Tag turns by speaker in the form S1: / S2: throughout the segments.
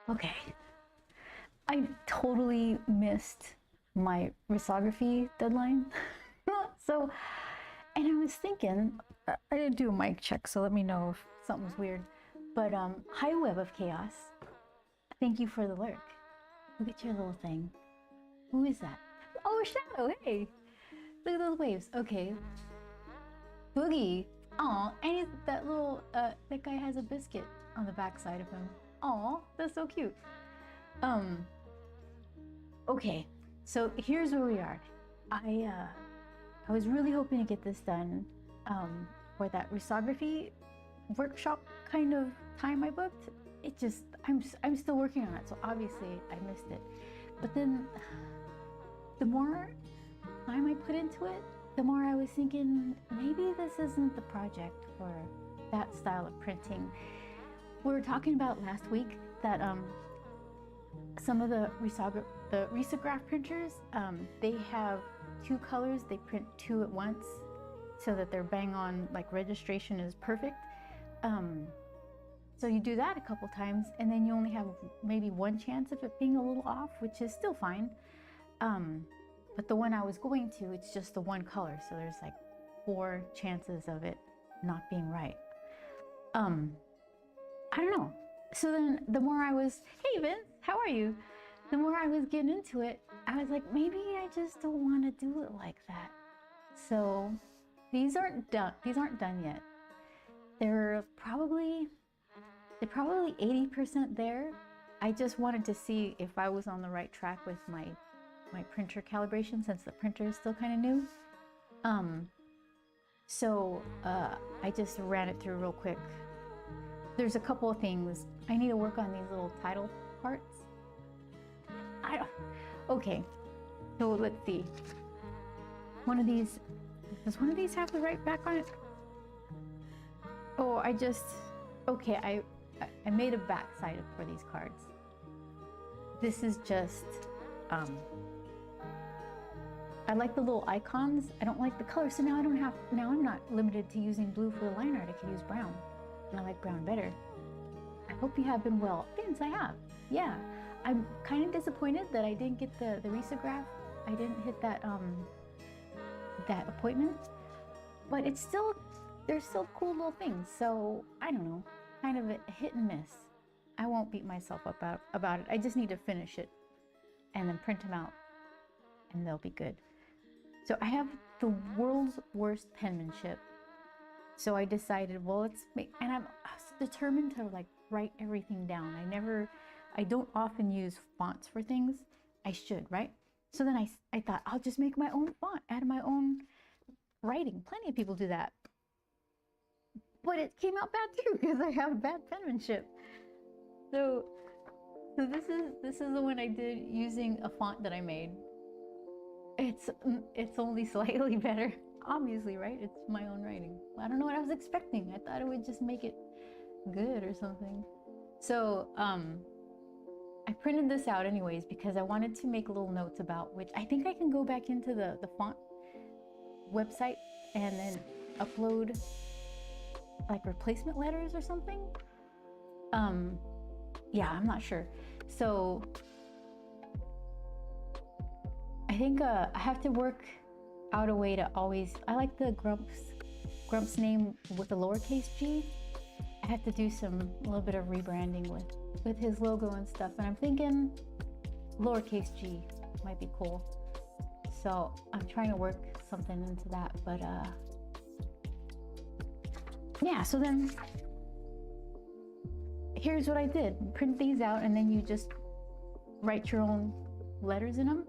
S1: Okay, I totally missed my risography deadline. So, and I was thinking, I didn't do a mic check, so let me know if something's weird. But hi Web of Chaos, thank you for the lurk. Look at your little thing. Who is that? Oh, Shadow, hey! Look at those waves. Okay. Boogie. Aw, and that little, that guy has a biscuit on the backside of him. Aw, that's so cute. Okay, so here's where we are. I was really hoping to get this done for that risography workshop kind of time I booked. It just, I'm still working on it, so obviously I missed it. But then the more time I put into it, the more I was thinking, maybe this isn't the project for that style of printing. We were talking about last week that some of the risograph printers, they have two colors, they print two at once so that they're bang on, like registration is perfect. So you do that a couple times and then you only have maybe one chance of it being a little off, which is still fine. But the one I was going to, it's just the one color, so there's like 4 chances of it not being right. I don't know. So then the more I was, hey Vince, how are you? The more I was getting into it, I was like, maybe I just don't want to do it like that. So these aren't done yet. They're probably 80% there. I just wanted to see if I was on the right track with my printer calibration, since the printer is still kind of new. So I just ran it through real quick. There's a couple of things. I need to work on these little title parts. Okay, so let's see. Does one of these have the right back on it? Oh, okay, I made a back side for these cards. This is just, I like the little icons. I don't like the color, so now I'm not limited to using blue for the line art. I can use brown, and I like brown better. I hope you have been well. Vince, I have. Yeah, I'm kind of disappointed that I didn't get the risograph. I didn't hit that that appointment, but there's still cool little things. So I don't know, kind of a hit and miss. I won't beat myself up about it. I just need to finish it and then print them out, and they'll be good. So I have the world's worst penmanship. So I decided, well, and I was determined to like write everything down. I don't often use fonts for things. I should, right? So then I thought, I'll just make my own font, add my own writing. Plenty of people do that. But it came out bad too, because I have bad penmanship. So this is the one I did using a font that I made. It's only slightly better, obviously, right? It's my own writing. I don't know what I was expecting. I thought it would just make it good or something. So I printed this out anyways because I wanted to make little notes about which I think I can go back into the font website and then upload like replacement letters or something. Yeah, I'm not sure. So I think I have to work out a way to always, I like the Grump's name with the lowercase g. I have to do a little bit of rebranding with his logo and stuff, and I'm thinking lowercase g might be cool. So I'm trying to work something into that, but yeah, so then here's what I did. Print these out and then you just write your own letters in them.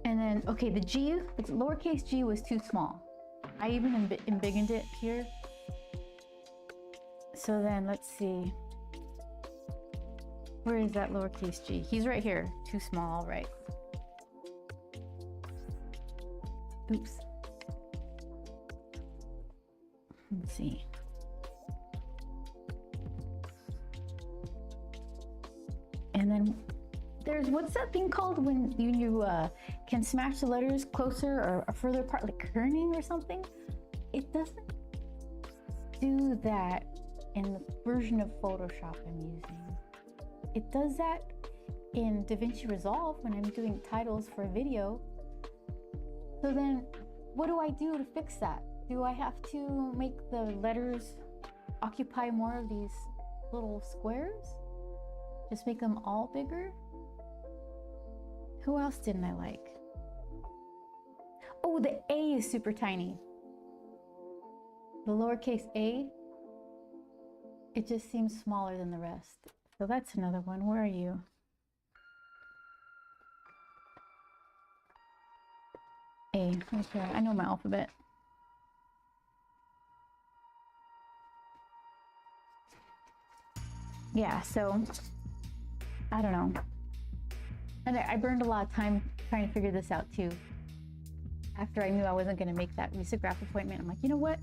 S1: And then, okay, the lowercase g was too small. I even embiggened it here. So then let's see. Where is that lowercase g? He's right here. Too small, right? Oops. Let's see. And then there's, what's that thing called when you can smash the letters closer or further apart, like kerning or something? It doesn't do that in the version of Photoshop I'm using. It does that in DaVinci Resolve when I'm doing titles for a video. So then what do I do to fix that? Do I have to make the letters occupy more of these little squares? Just make them all bigger? Who else didn't I like? Oh, the A is super tiny. The lowercase a, it just seems smaller than the rest. So that's another one. Where are you? A, okay, I know my alphabet. Yeah, so I don't know. And I burned a lot of time trying to figure this out too. After I knew I wasn't going to make that risograph appointment, I'm like, you know what?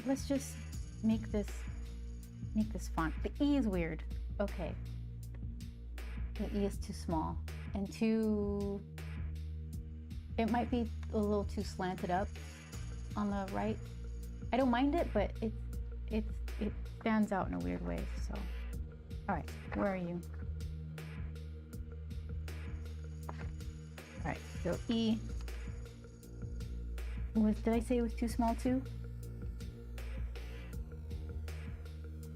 S1: Let's just make this font. The E is weird. Okay. The E is too small and too. It might be a little too slanted up on the right. I don't mind it, but it stands out in a weird way. So, all right, where are you? All right, so E. Did I say it was too small too?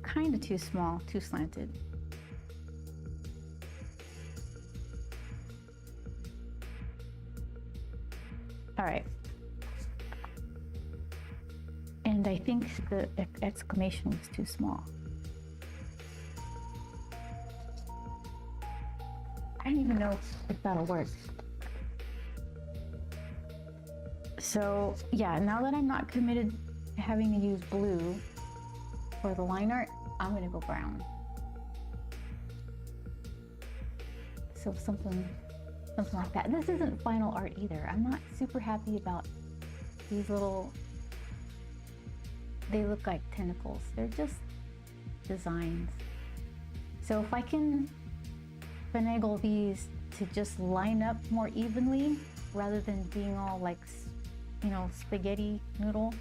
S1: Kind of too small, too slanted. All right. And I think the exclamation was too small. I don't even know if that'll work. So yeah, now that I'm not committed to having to use blue for the line art, I'm gonna go brown. So something like that. This isn't final art either. I'm not super happy about these little, they look like tentacles. They're just designs. So if I can finagle these to just line up more evenly rather than being all like, you know, spaghetti noodle,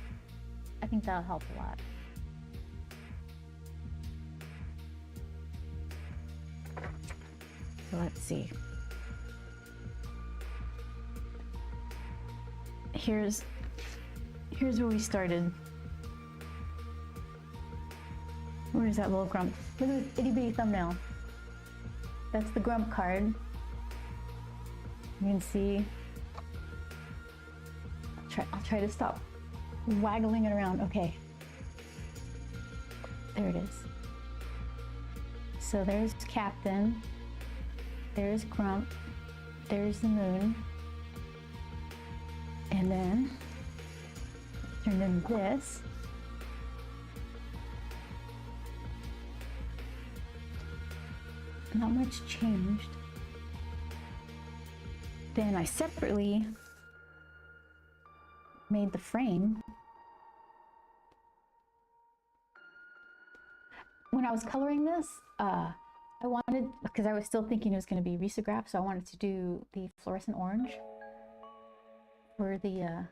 S1: I think that'll help a lot. So let's see. Here's where we started. Where's that little grump? Look at this itty bitty thumbnail. That's the grump card. You can see. I'll try to stop waggling it around. Okay. There it is. So there's Captain. There's Grump. There's the moon. And then turn into this. Not much changed. Then I separately made the frame. When I was coloring this, I wanted, because I was still thinking it was going to be risograph, so I wanted to do the fluorescent orange for the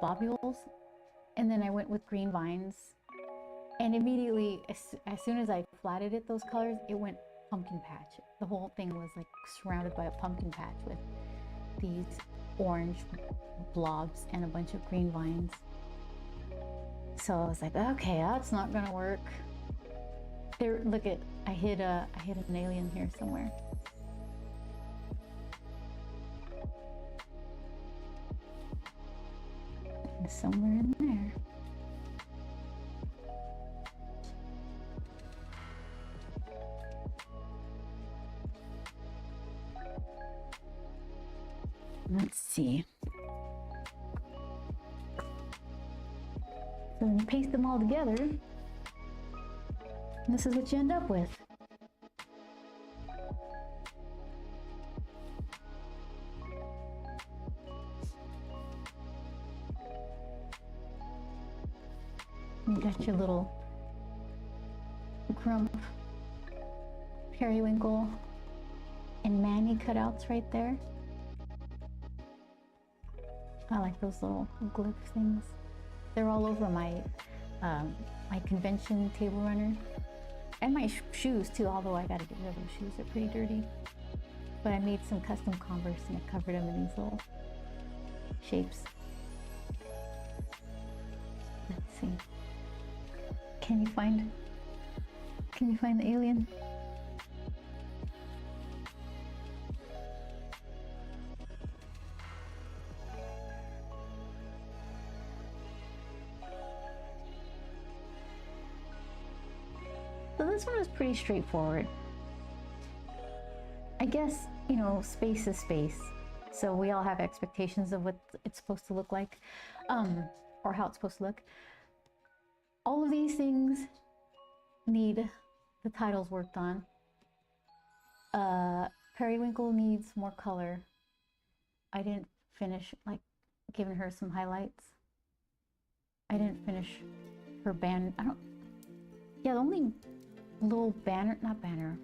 S1: globules, and then I went with green vines, and immediately, as soon as I flatted it, those colors, it went pumpkin patch. The whole thing was like surrounded by a pumpkin patch with these orange blobs and a bunch of green vines. So I was like, okay, that's not gonna work. There, look at, I hid an alien here somewhere. Somewhere in there. Let's see. So when you paste them all together, this is what you end up with. You got your little Grump, Periwinkle, and Manny cutouts right there. I like those little glyph things. They're all over my my convention table runner. And my shoes too, although I gotta get rid of those shoes, they're pretty dirty. But I made some custom Converse and I covered them in these little shapes. Let's see. Can you find the alien? So this one was pretty straightforward. I guess, you know, space is space. So we all have expectations of what it's supposed to look like, or how it's supposed to look. All of these things need the titles worked on. Periwinkle needs more color. I didn't finish, like, giving her some highlights. I didn't finish her band. Yeah, the only little banner, not banner,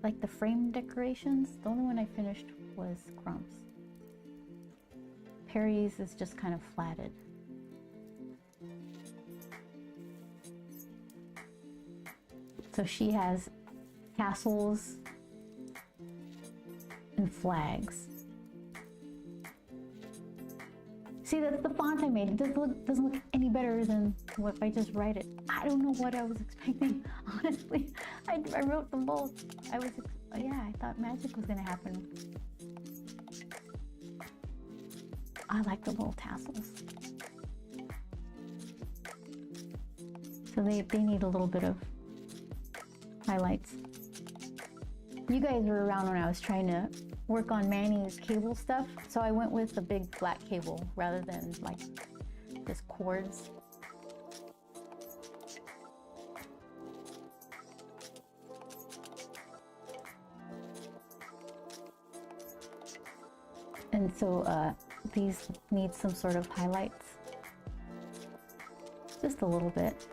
S1: like the frame decorations, the only one I finished was Crumbs. Perry's is just kind of flatted. So she has castles and flags. See, that's the font I made. It doesn't look any better than what if I just write it. I don't know what I was expecting, honestly. I wrote them both. I thought magic was gonna happen. I like the little tassels. So they need a little bit of highlights. You guys were around when I was trying to work on Manny's cable stuff, so I went with a big flat cable rather than like just cords. And so these need some sort of highlights, just a little bit.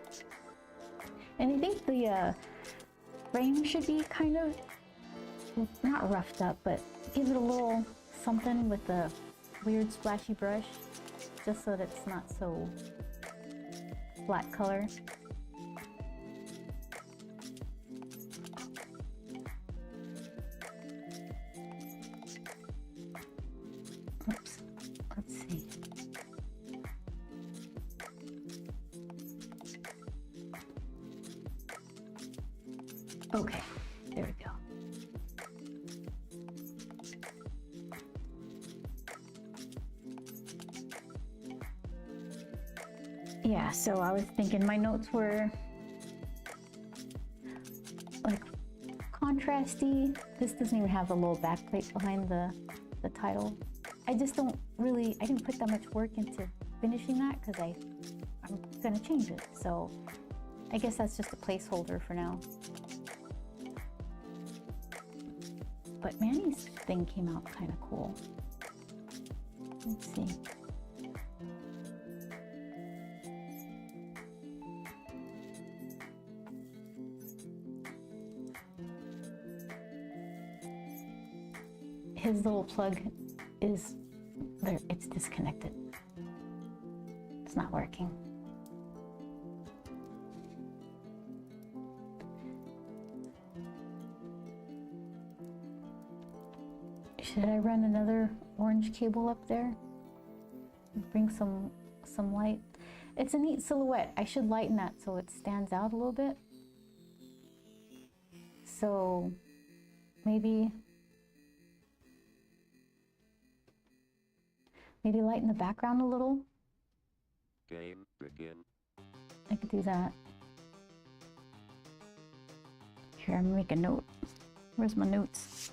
S1: And I think the frame should be kind of not roughed up, but give it a little something with a weird splashy brush, just so that it's not so flat color. Oops, let's see. Okay, there we go. Yeah, so I was thinking my notes were like contrasty. This doesn't even have the little backplate behind the title. I just don't really, I didn't put that much work into finishing that because I'm gonna change it. So I guess that's just a placeholder for now. But Manny's thing came out kind of cool. Let's see. His little plug is there, it's disconnected. It's not working. Should I run another orange cable up there? Bring some light. It's a neat silhouette. I should lighten that so it stands out a little bit. So maybe lighten the background a little.
S2: Game begin.
S1: I could do that. Here, I'm gonna make a note. Where's my notes?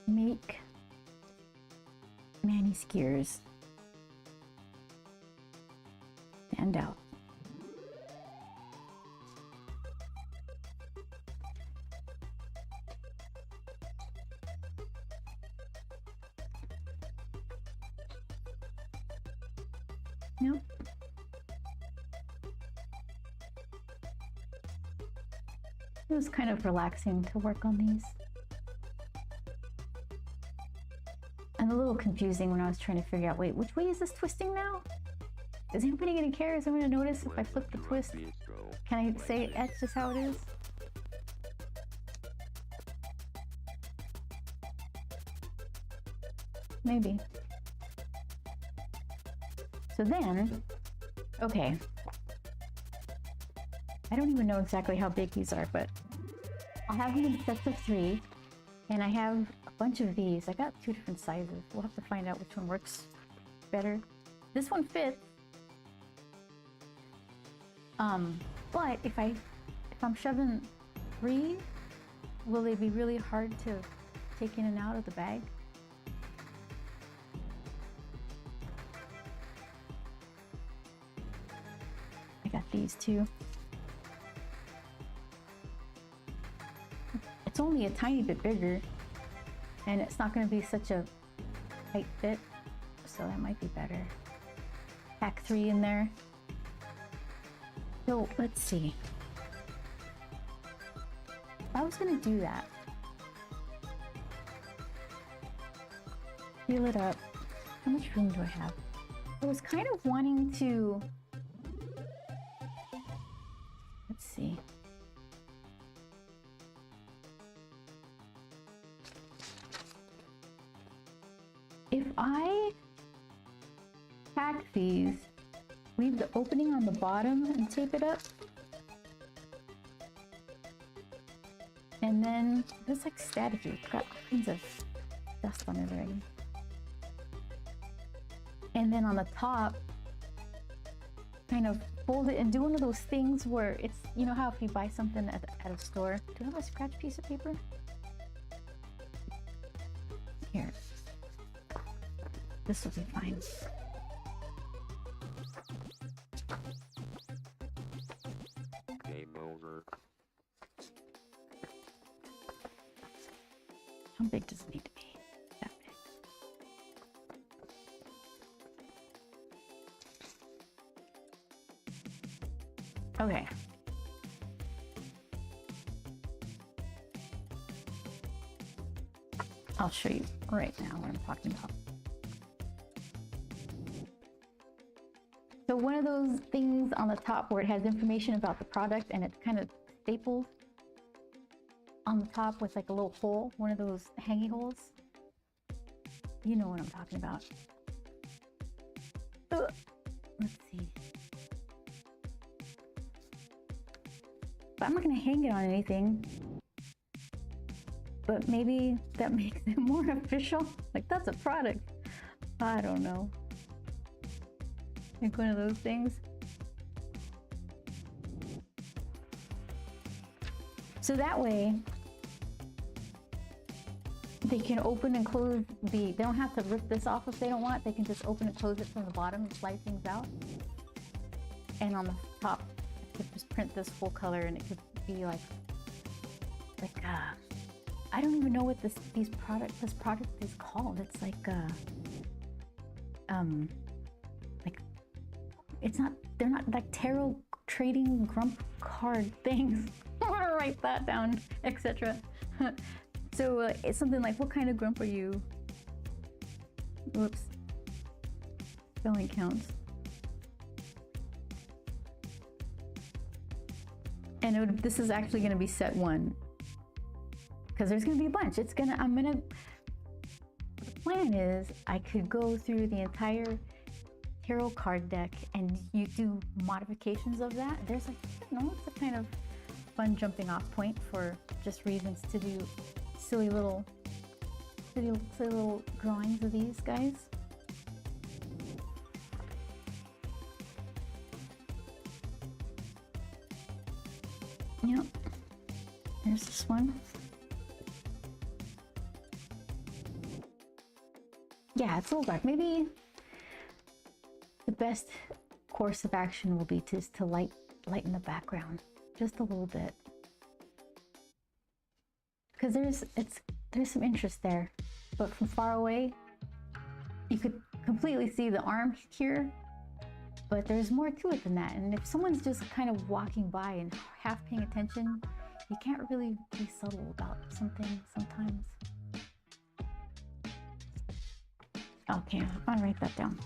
S1: Make Manny's gears stand out. Yep. It was kind of relaxing to work on these. And a little confusing when I was trying to figure out, wait, which way is this twisting now? Is anybody gonna care? Is anyone gonna notice if I flip the twist? Can I say that's just how it is? Maybe. So then, okay. I don't even know exactly how big these are, but I'll have them in sets of 3, and I have a bunch of these. I got 2 different sizes. We'll have to find out which one works better. This one fits. But if I'm shoving 3, will they be really hard to take in and out of the bag? I got these too. It's only a tiny bit bigger, and it's not going to be such a tight fit, so that might be better. Pack 3 in there. So let's see. If I was going to do that, fill it up. How much room do I have? I was kind of wanting to, let's see. If I pack these, leave the opening on the bottom and tape it up, and then this like staticky. It's got all kinds of dust on it already. And then on the top, kind of fold it and do one of those things where it's, you know how if you buy something at a store, do I have a scratch piece of paper? Here. This will be fine.
S2: Game over.
S1: How big does it need to be? That big. Okay. I'll show you right now what I'm talking about. So one of those things on the top where it has information about the product and it's kind of stapled on the top with like a little hole, one of those hangy holes. You know what I'm talking about. Ugh. Let's see. But I'm not gonna hang it on anything. But maybe that makes it more official. Like that's a product. I don't know. Like one of those things. So that way, they can open and close they don't have to rip this off if they don't want. They can just open and close it from the bottom and slide things out. And on the top, I could just print this full color and it could be like I don't even know what this product is called. It's like it's not, they're not like tarot trading grump card things. I want to write that down, etc. So it's something like, what kind of grump are you? Whoops. Spelling counts. And this is actually going to be set 1. Because there's going to be a bunch. The plan is I could go through the entire tarot card deck and you do modifications of that. There's like, I don't know, it's a kind of fun jumping off point for just reasons to do silly little drawings of these guys. Yep. There's this one. Yeah, it's a little dark. Maybe the best course of action will be to lighten the background just a little bit, because there's some interest there, but from far away you could completely see the arm here, but there's more to it than that. And if someone's just kind of walking by and half paying attention, you can't really be subtle about something sometimes. Okay, I'll write that down.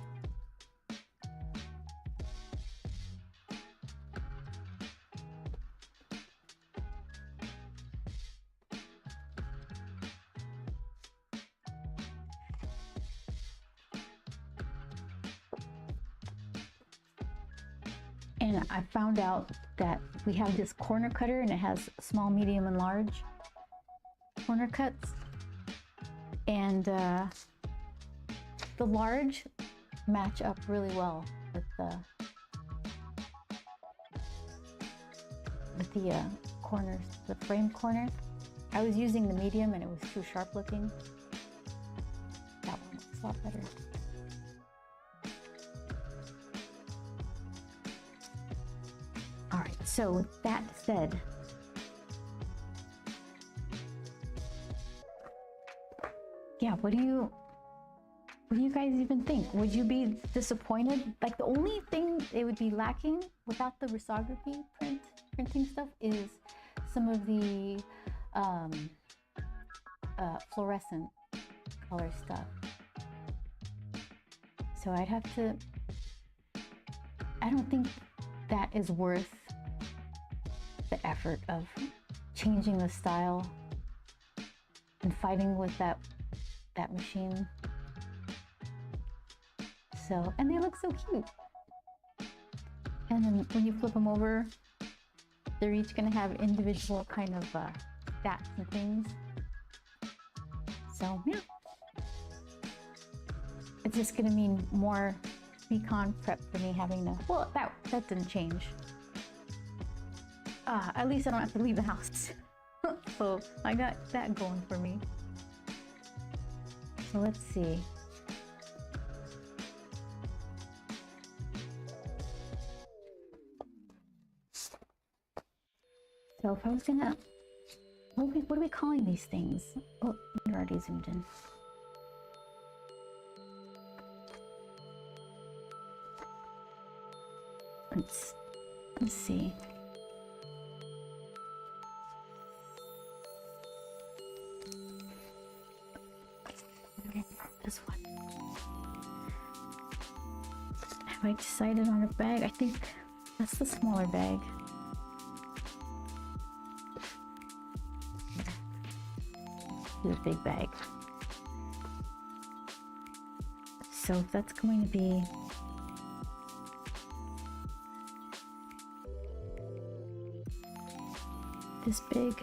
S1: And I found out that we have this corner cutter and it has small, medium, and large corner cuts. And the large match up really well with the corners, the frame corner. I was using the medium and it was too sharp looking. That one looks a lot better. All right, so with that said, yeah, what do you guys even think? Would you be disappointed? Like, the only thing it would be lacking without the risography printing stuff is some of the fluorescent color stuff. So I'd have to, I don't think that is worth the effort of changing the style and fighting with that machine. So, and they look so cute. And then when you flip them over, they're each gonna have individual kind of stats and things. So yeah, it's just gonna mean more recon prep for me having to, well, that didn't change. At least I don't have to leave the house. So I got that going for me. So let's see. So if I was gonna, what are we calling these things? Oh, you're already zoomed in. Let's see. Okay, this one. Have I decided on a bag? I think that's the smaller bag. The big bag. So if that's going to be this big,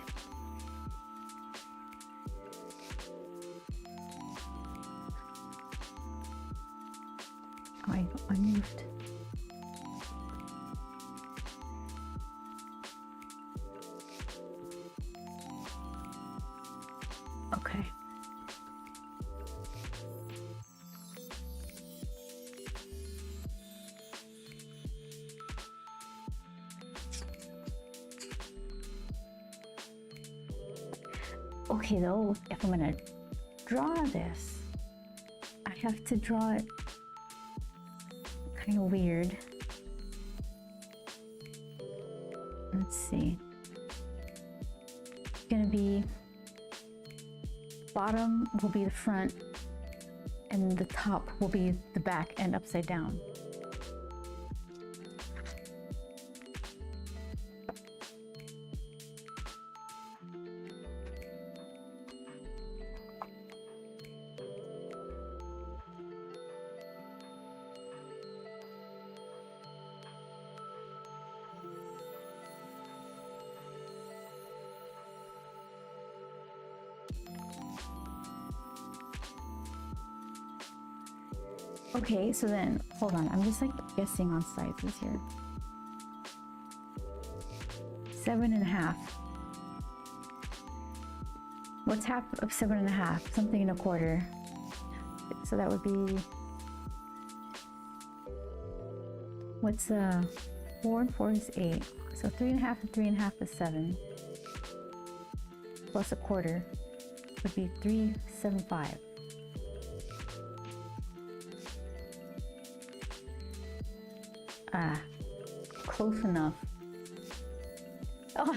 S1: I moved. Okay. Okay, though, if I'm gonna draw this, I have to draw it kind of weird. Let's see. It's gonna be, bottom will be the front and the top will be the back and upside down. Okay, so then, hold on, I'm just like guessing on sizes here. 7.5. What's half of 7.5? Something and a quarter. So that would be, what's 4 and 4 is 8. So 3.5 and 3.5 is 7. Plus a quarter would be 3.75. Close enough. Oh,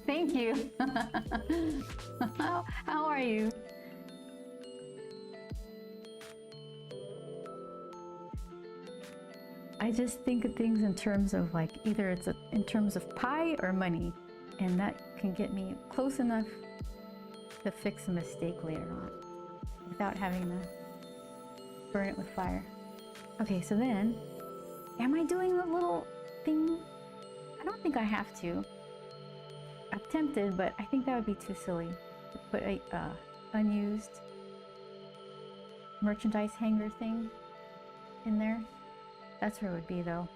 S1: thank you. How are you? I just think of things in terms of like, either it's in terms of pie or money, and that can get me close enough to fix a mistake later on without having to burn it with fire. Okay, so then, am I doing a little thing. I don't think I have to. I'm tempted, but I think that would be too silly to put a unused merchandise hanger thing in there. That's where it would be, though.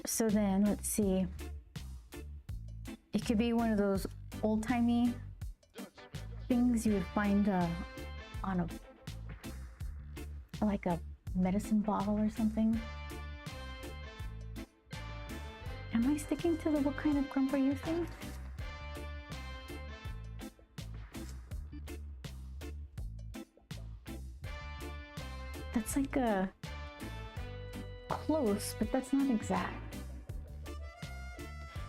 S1: So then, let's see. It could be one of those old-timey things you would find on like a medicine bottle or something. Am I sticking to the what kind of crumb are you using? That's like a close, but that's not exact.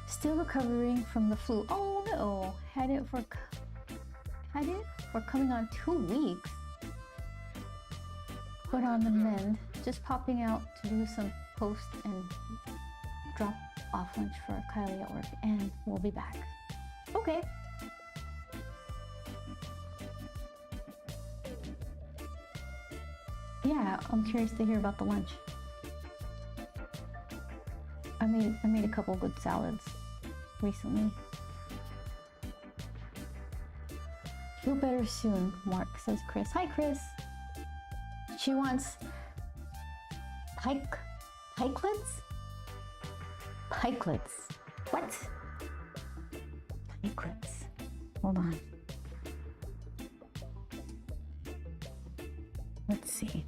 S1: Still recovering from the flu. Oh no, had it for coming on 2 weeks. Put on the mend. Just popping out to do some post and drop off lunch for Kylie at work, and we'll be back. Okay. Yeah, I'm curious to hear about the lunch. I made a couple good salads recently. Feel better soon, Mark, says Chris. Hi, Chris. She wants pikelets? Pikelets. What? Pikelets. Hold on. Let's see.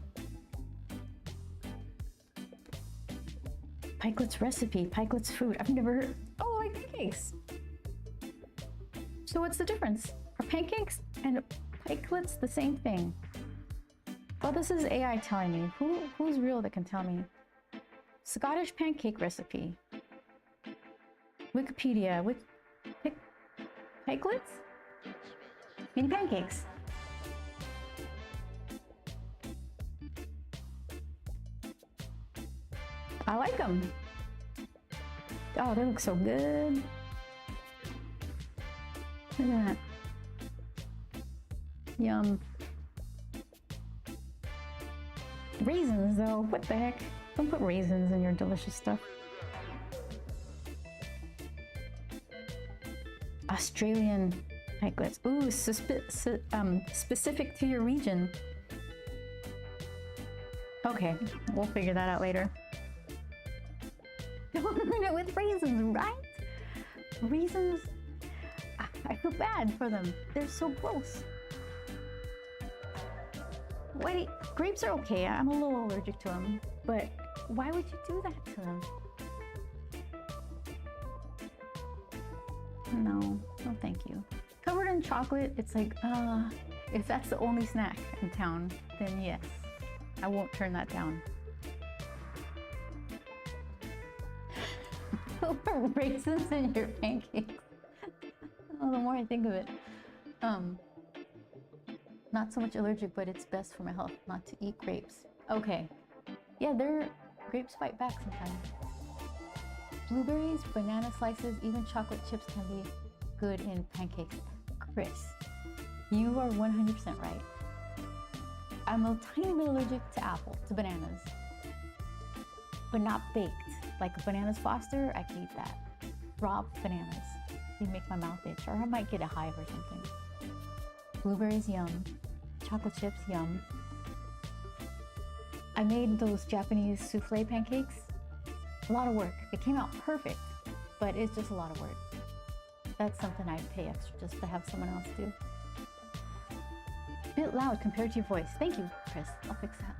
S1: Pikelets recipe, Pikelets food. I've never heard. Oh, I like pancakes. So what's the difference? Are pancakes and pikelets the same thing? Well, this is AI telling me. Who's real that can tell me? Scottish pancake recipe. Wikipedia. Pikelets? Mini pancakes. I like them. Oh, they look so good. Look at that. Yum. Raisins, though. What the heck? Don't put raisins in your delicious stuff. Australian pikelets. Ooh, specific to your region. Okay, we'll figure that out later. Don't ruin it with raisins, right? Raisins, I feel bad for them. They're so gross. Wait, grapes are okay. I'm a little allergic to them, but why would you do that to them? No, thank you. Covered in chocolate, it's like, if that's the only snack in town, then yes, I won't turn that down. Raisins in your pancakes. Oh, the more I think of it. Not so much allergic, but it's best for my health not to eat grapes. Okay. Yeah, grapes fight back sometimes. Blueberries, banana slices, even chocolate chips can be good in pancakes. Chris, you are 100% right. I'm a tiny bit allergic to bananas, but not baked. Like bananas Foster, I can eat that. Raw bananas, they make my mouth itch, or I might get a hive or something. Blueberries, yum. Chocolate chips, yum. I made those Japanese souffle pancakes. A lot of work. They came out perfect, but it's just a lot of work. That's something I'd pay extra just to have someone else do. A bit loud compared to your voice. Thank you, Chris. I'll fix that.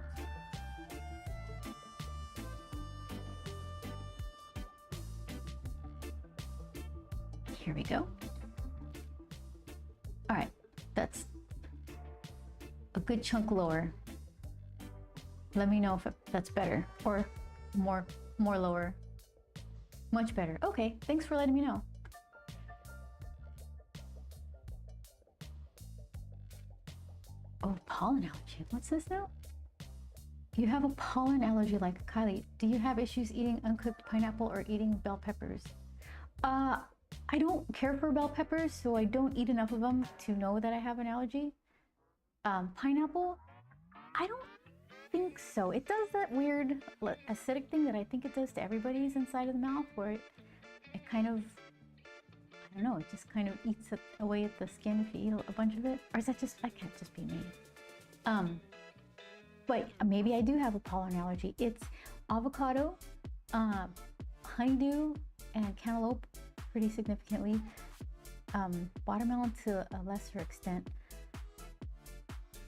S1: Here we go. All right, that's a good chunk lower. Let me know if that's better or more lower. Much better. Okay, thanks for letting me know. Oh, pollen allergy. What's this now? You have a pollen allergy like Kylie. Do you have issues eating uncooked pineapple or eating bell peppers? I I don't care for bell peppers, so I don't eat enough of them to know that I have an allergy. Pineapple, I don't think so. It does that weird acidic thing that I think it does to everybody's inside of the mouth, where it kind of, I don't know, it just kind of eats away at the skin if you eat a bunch of it. Or is that can't just be me. But maybe I do have a pollen allergy. It's avocado, honeydew, and cantaloupe pretty significantly. Watermelon to a lesser extent.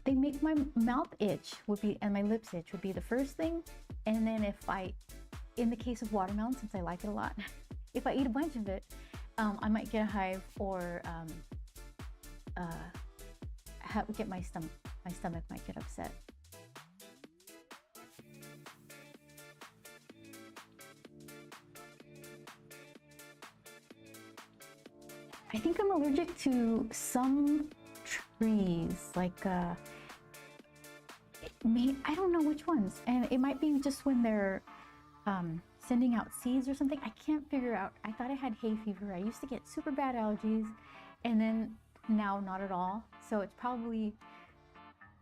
S1: They make my mouth itch and my lips itch would be the first thing. And then in the case of watermelon, since I like it a lot, if I eat a bunch of it, I might get a hive or get my stomach might get upset. I think I'm allergic to some trees, like I don't know which ones, and it might be just when they're sending out seeds or something. I can't figure out. I thought I had hay fever. I used to get super bad allergies, and then now not at all. So it's probably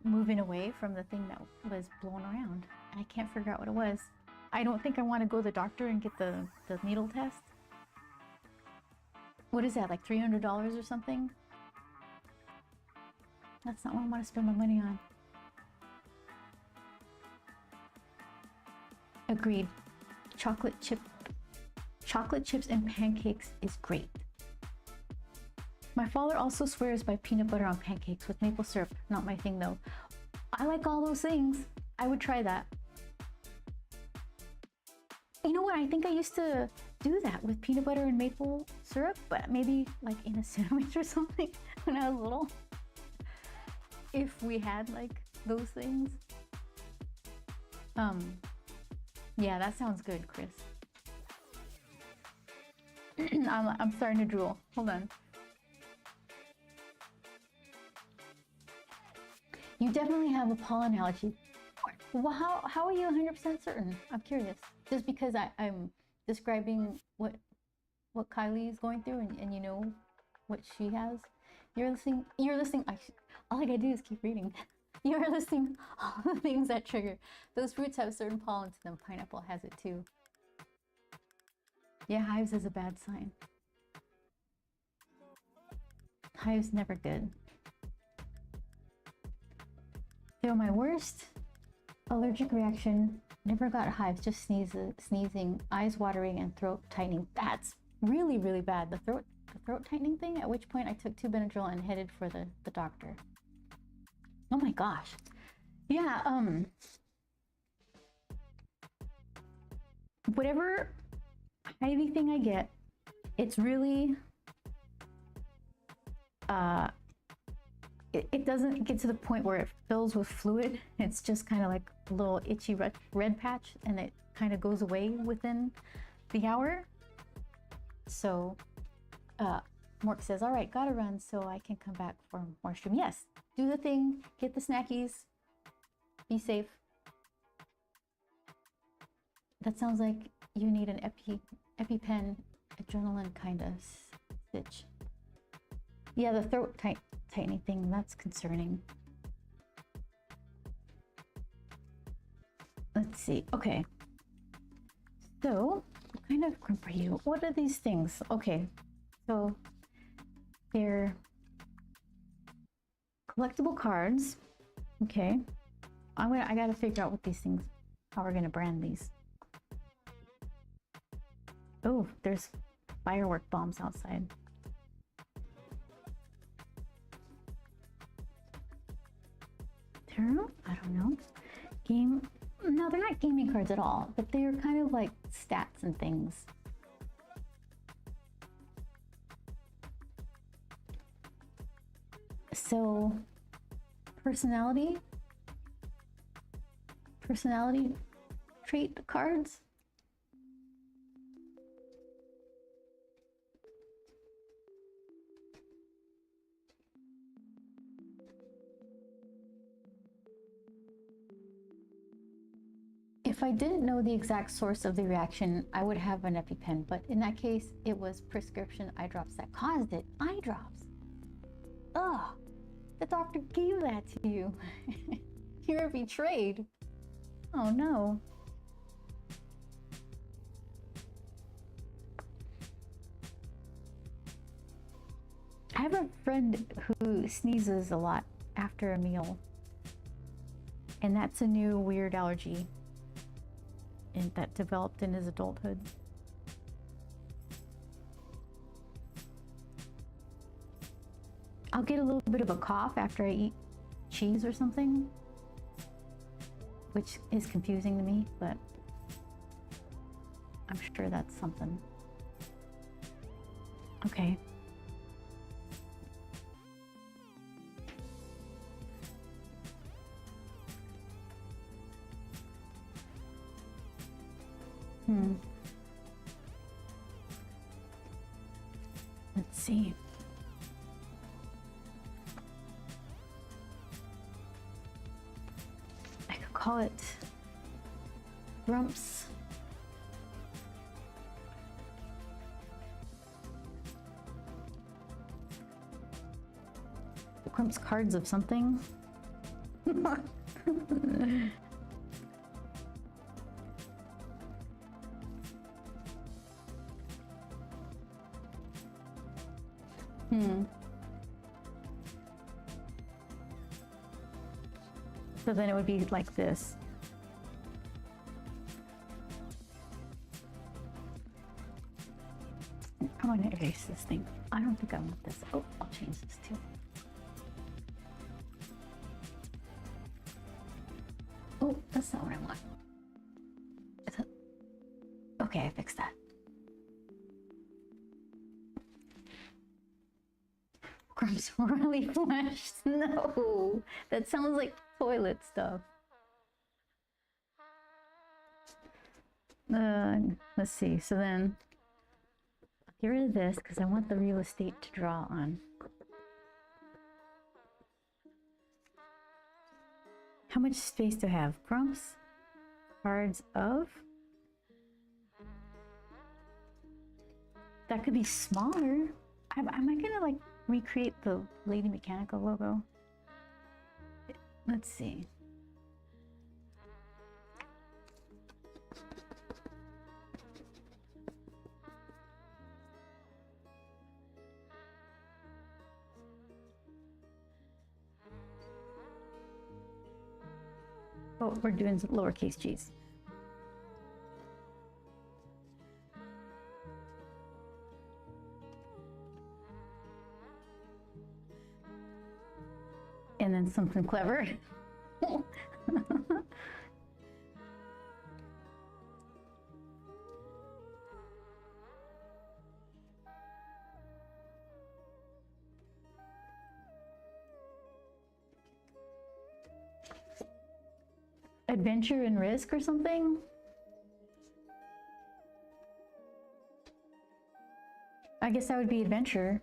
S1: moving away from the thing that was blowing around, and I can't figure out what it was. I don't think I want to go to the doctor and get the needle test. What is that, like $300 or something? That's not what I want to spend my money on. Agreed. Chocolate chips and pancakes is great. My father also swears by peanut butter on pancakes with maple syrup. Not my thing though. I like all those things. I would try that. You know what? I think I used to do that with peanut butter and maple syrup, but maybe like in a sandwich or something when I was little. If we had like those things. Yeah, that sounds good, Chris. I'm starting to drool. Hold on. You definitely have a pollen allergy. Well, how are you 100% certain? I'm curious. Just because I'm describing what Kylie is going through and you know what she has. You're listening, all I gotta do is keep reading. You're listing all the things that trigger. Those fruits have certain pollen to them. Pineapple has it too. Yeah, hives is a bad sign. Hives never good. They were my worst allergic reaction. Never got hives, just sneezing, eyes watering, and throat tightening. That's really, really bad. The throat tightening thing, at which point I took 2 Benadryl and headed for the doctor. Oh my gosh. Yeah, whatever hivey thing I get, it's really, it doesn't get to the point where it fills with fluid. It's just kind of like a little itchy red patch, and it kind of goes away within the hour. So, Mork says, all right, gotta run so I can come back for more stream. Yes, do the thing, get the snackies, be safe. That sounds like you need an EpiPen adrenaline kind of stitch. Yeah, the throat tightening thing, that's concerning. Let's see, okay. So, what kind of crimp are you? What are these things? Okay, so they're collectible cards. Okay, I gotta figure out what these things, how we're gonna brand these. Oh, there's firework bombs outside. Tarot? I don't know. Game? No, they're not gaming cards at all, but they're kind of like stats and things. So, personality trait cards. If If I didn't know the exact source of the reaction, I would have an EpiPen, but in that case, it was prescription eye drops that caused it. Eye drops. Ugh, the doctor gave that to you. You're betrayed. Oh no. I have a friend who sneezes a lot after a meal, and that's a new weird allergy that developed in his adulthood. I'll get a little bit of a cough after I eat cheese or something, which is confusing to me, but I'm sure that's something. Okay. Let's see. I could call it Grumps. Grumps cards of something. So then it would be like this. I want to erase this thing. I don't think I want this. Oh, I'll change this too. Oh, that's not what I want. Okay, I fixed that. Grumps really flushed. No, that sounds like toilet stuff. Let's see. So then, I'll get rid of this because I want the real estate to draw on. How much space do I have? Grumps, cards of. That could be smaller. Am I gonna like recreate the Lady Mechanica logo? Let's see. Oh, we're doing lowercase g's. And then something clever. Adventure and risk or something? I guess that would be adventure.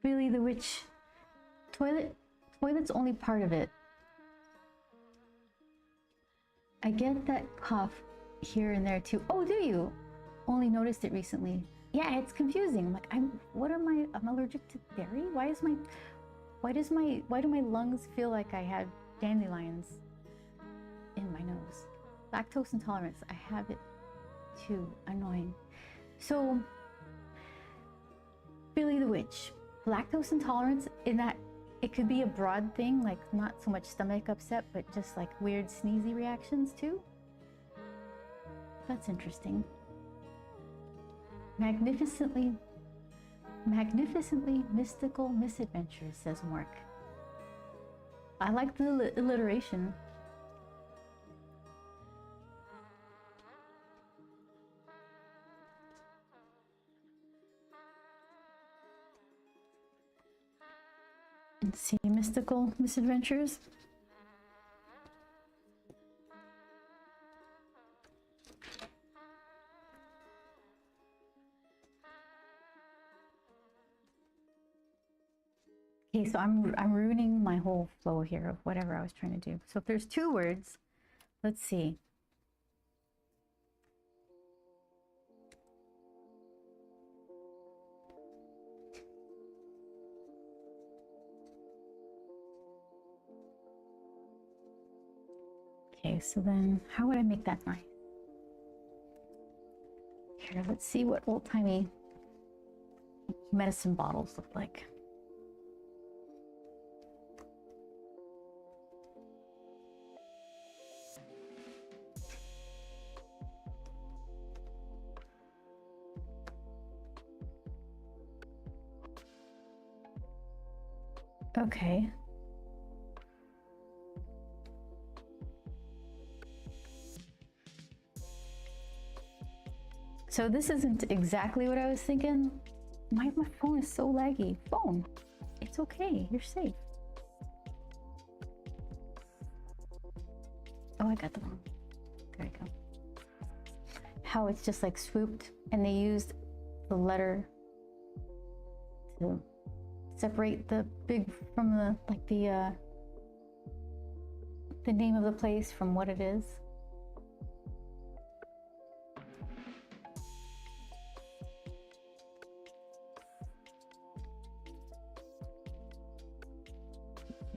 S1: Billy the Witch. Toilet's only part of it. I get that cough here and there too. Oh, do you? Only noticed it recently. Yeah, it's confusing. I'm like, I'm allergic to dairy? Why do my lungs feel like I have dandelions in my nose? Lactose intolerance. I have it too. Annoying. So, Billy the Witch. Lactose intolerance, in that it could be a broad thing, like not so much stomach upset, but just like weird sneezy reactions too. That's interesting. Magnificently mystical misadventures, says Mork. I like the alliteration. Let's see, mystical misadventures. Okay, so I'm ruining my whole flow here of whatever I was trying to do. So if there's two words, let's see. Okay, so then how would I make that nice? Here, let's see what old-timey medicine bottles look like. Okay. So this isn't exactly what I was thinking. My phone is so laggy. Phone, it's okay, you're safe. Oh, I got the wrong. There we go. How it's just like swooped and they used the letter to separate the big from the, like the name of the place from what it is.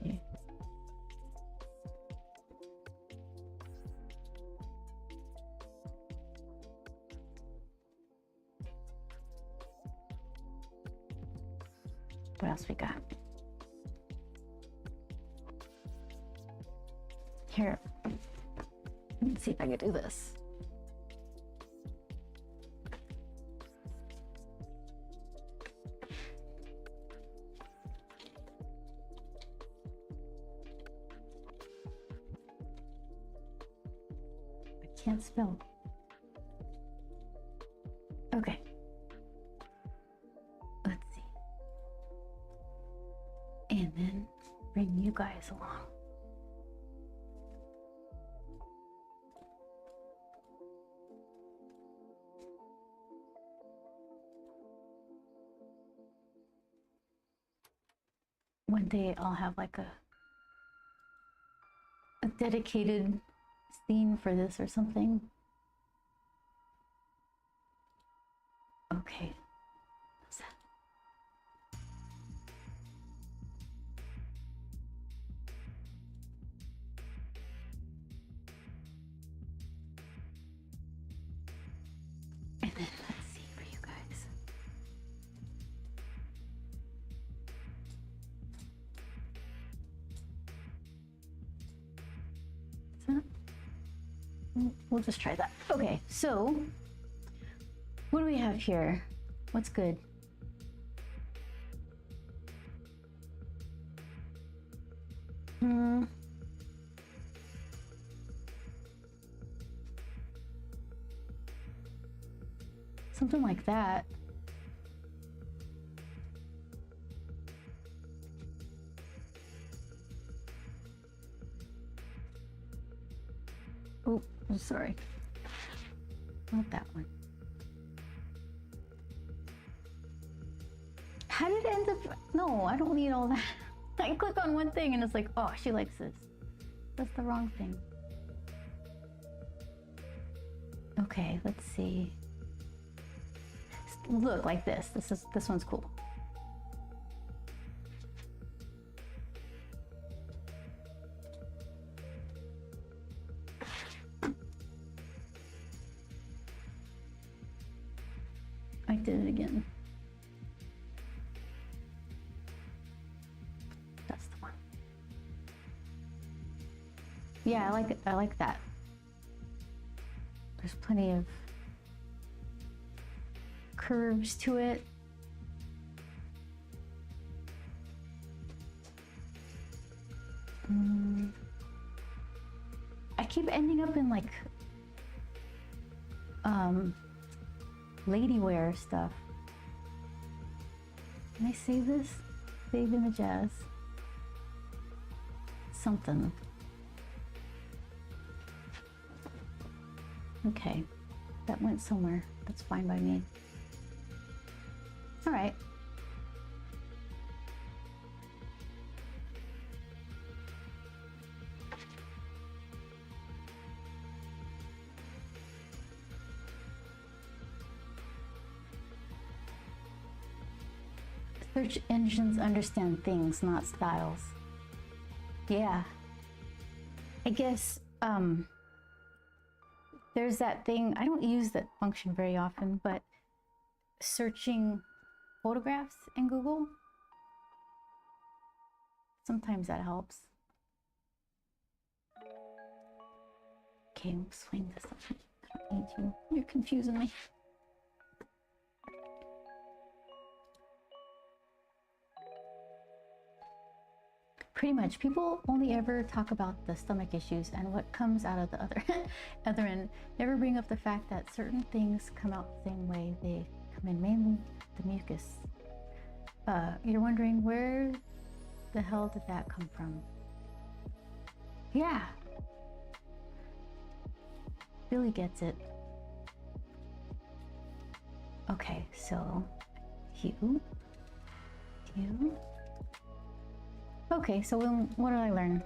S1: Okay. What else we got? Here, let me see if I can do this. I can't spell. Okay. Let's see. And then bring you guys along. One day I'll have like a dedicated scene for this or something. Okay. What's that? And then let's see for you guys. We'll just try that. Okay, so what do we have here? What's good? Something like that. Oh, I'm sorry. Not that one. How did it end up? No, I don't need all that. I click on one thing and it's like, oh, she likes this. That's the wrong thing. Okay, let's see. Look, like this. This one's cool. I did it again. That's the one. Yeah, I like it. I like that. There's plenty of curves to it. I keep ending up in like ladywear stuff. Can I save this? Save Image as. something. Okay, that went somewhere. That's fine by me. All right. Search engines understand things, not styles. Yeah. I guess there's that thing, I don't use that function very often, but searching photographs in Google, sometimes that helps. Okay, I'm swing this up. I don't need you. You're confusing me. Pretty much, people only ever talk about the stomach issues and what comes out of the other end. Never bring up the fact that certain things come out the same way. They come in mainly the mucus. You're wondering, where the hell did that come from? Yeah. Billy gets it. Okay, so you. Okay, so what did I learn?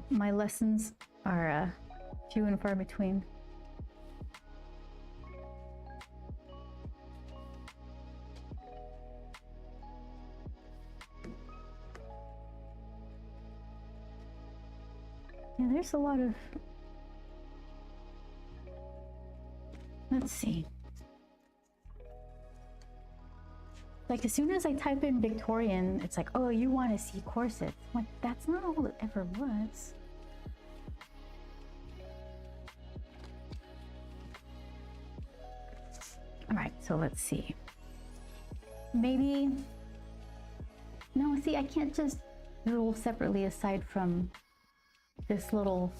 S1: My lessons are few and far between. Yeah, there's a lot of... Let's see. Like, as soon as I type in Victorian, it's like, oh, you want to see corsets. I'm like, that's not all it ever was. All right, so let's see. Maybe... No, see, I can't just rule separately aside from this little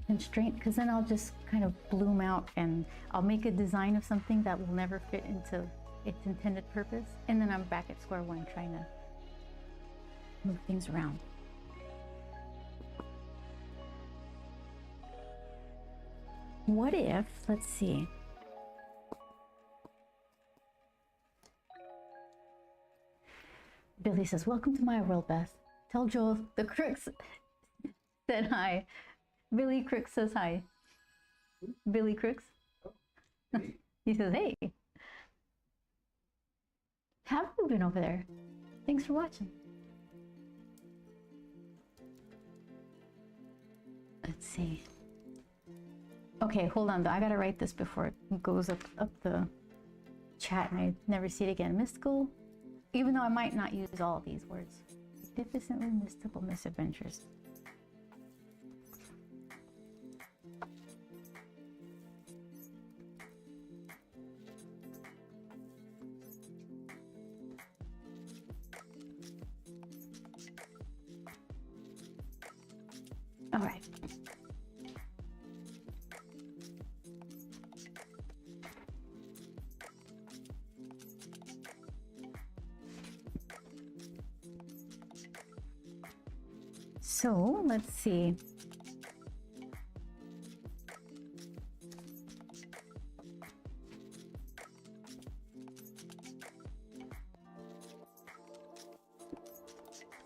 S1: constraint, because then I'll just kind of bloom out and I'll make a design of something that will never fit into its intended purpose, and then I'm back at square one trying to move things around. What if, let's see, Billy says, welcome to my world, Beth. Tell Joel the crooks said hi. Billy Crooks says hi. Billy Crooks. He says, hey. Have you been over there? Thanks for watching. Let's see. Okay, hold on though. I gotta write this before it goes up the chat and I never see it again. Mystical, even though I might not use all of these words. Magnificently mystical misadventures. All right. So let's see.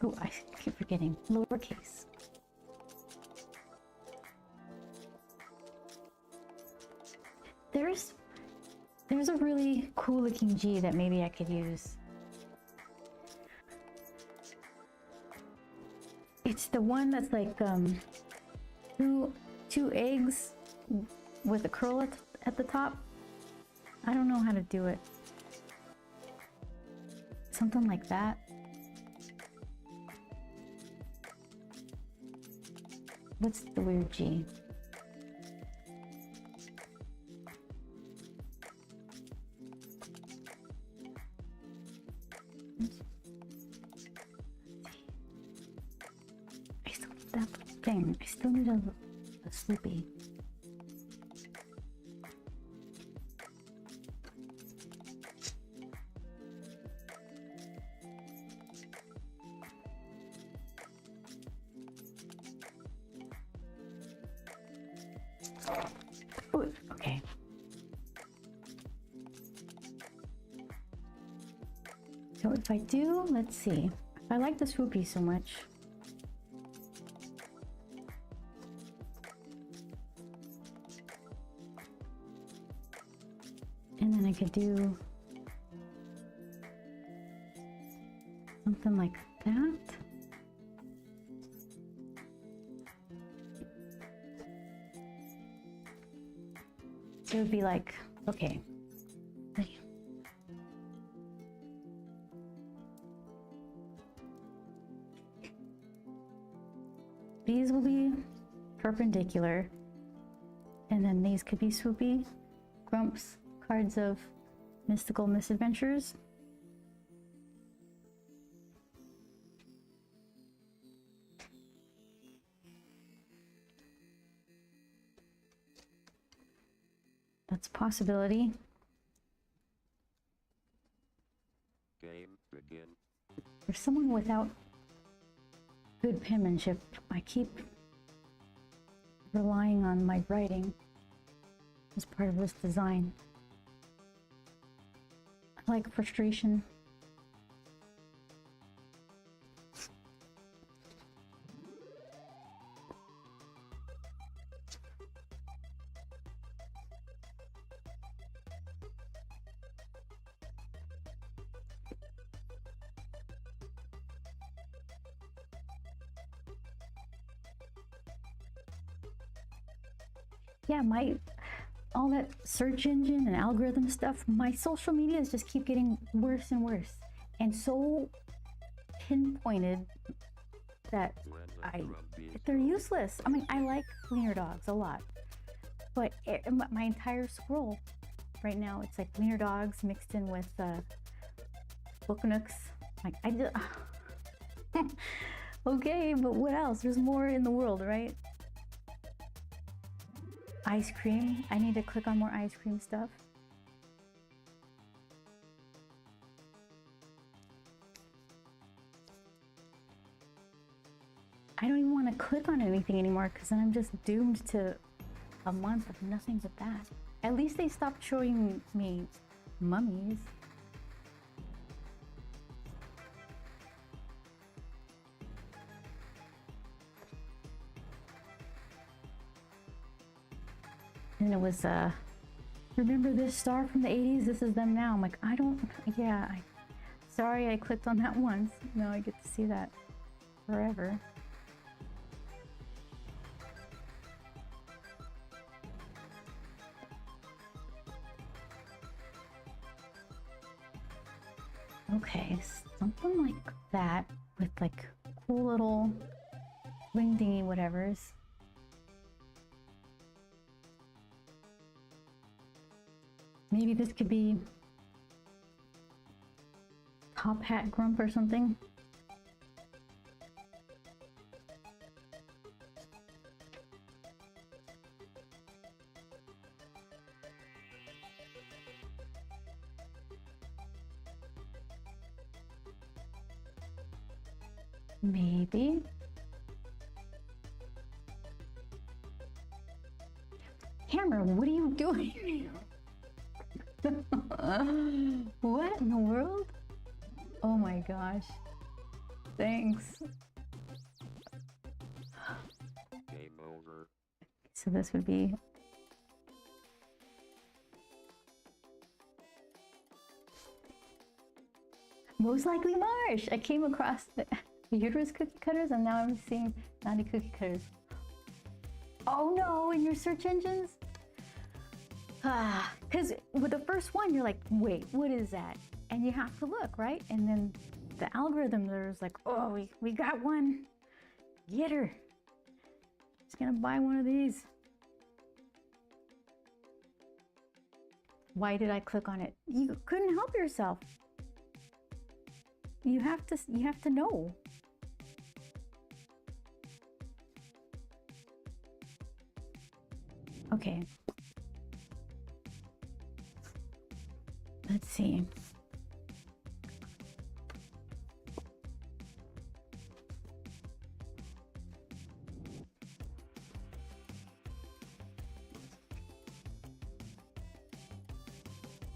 S1: Oh, I keep forgetting. Lowercase. There's a really cool looking G that maybe I could use. It's the one that's like two eggs with a curl at the top. I don't know how to do it. Something like that. What's the weird G? I still need that thing. I still need a Sloopy. So if I do, let's see. If I like this rupee so much, and then I could do something like that. So it would be like, okay. These will be perpendicular, and then these could be swoopy. Grumps, cards of mystical misadventures. That's a possibility.
S2: Game begin.
S1: For someone without good penmanship, I keep relying on my writing as part of this design. I like frustration. Yeah, all that search engine and algorithm stuff, my social medias just keep getting worse and worse, and so pinpointed that they're useless. I mean, I like wiener dogs a lot, but my entire scroll right now, it's like wiener dogs mixed in with book nooks. Like, I just okay, but what else? There's more in the world, right? Ice cream. I need to click on more ice cream stuff. I don't even want to click on anything anymore, because then I'm just doomed to a month of nothing but that. At least they stopped showing me mummies. And it was, remember this star from the 80s? This is them now. I'm like, sorry I clicked on that once. Now I get to see that forever. Okay, something like that with like cool little wing dingy whatevers. Maybe this could be Top Hat Grump or something. Maybe. Hammer, what are you doing? What in the world? Oh my gosh. Thanks.
S2: Game over.
S1: So this would be most likely Marsh. I came across the uterus cookie cutters, and now I'm seeing naughty cookie cutters. Oh no, in your search engines? Because with the first one, you're like, wait, what is that? And you have to look, right? And then the algorithm, there's like, oh, we got one. Get her. Just gonna buy one of these. Why did I click on it? You couldn't help yourself. You have to know. Okay. Let's see.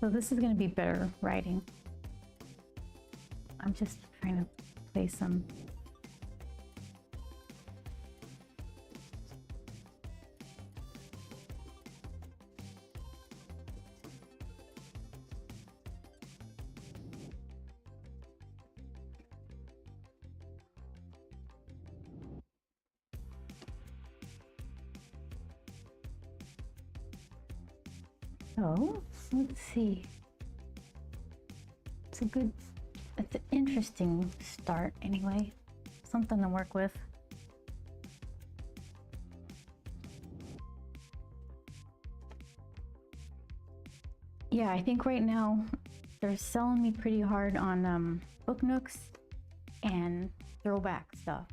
S1: So this is going to be better writing. I'm just trying to play some. So let's see. It's an interesting start anyway. Something to work with. Yeah, I think right now they're selling me pretty hard on Book Nooks and throwback stuff.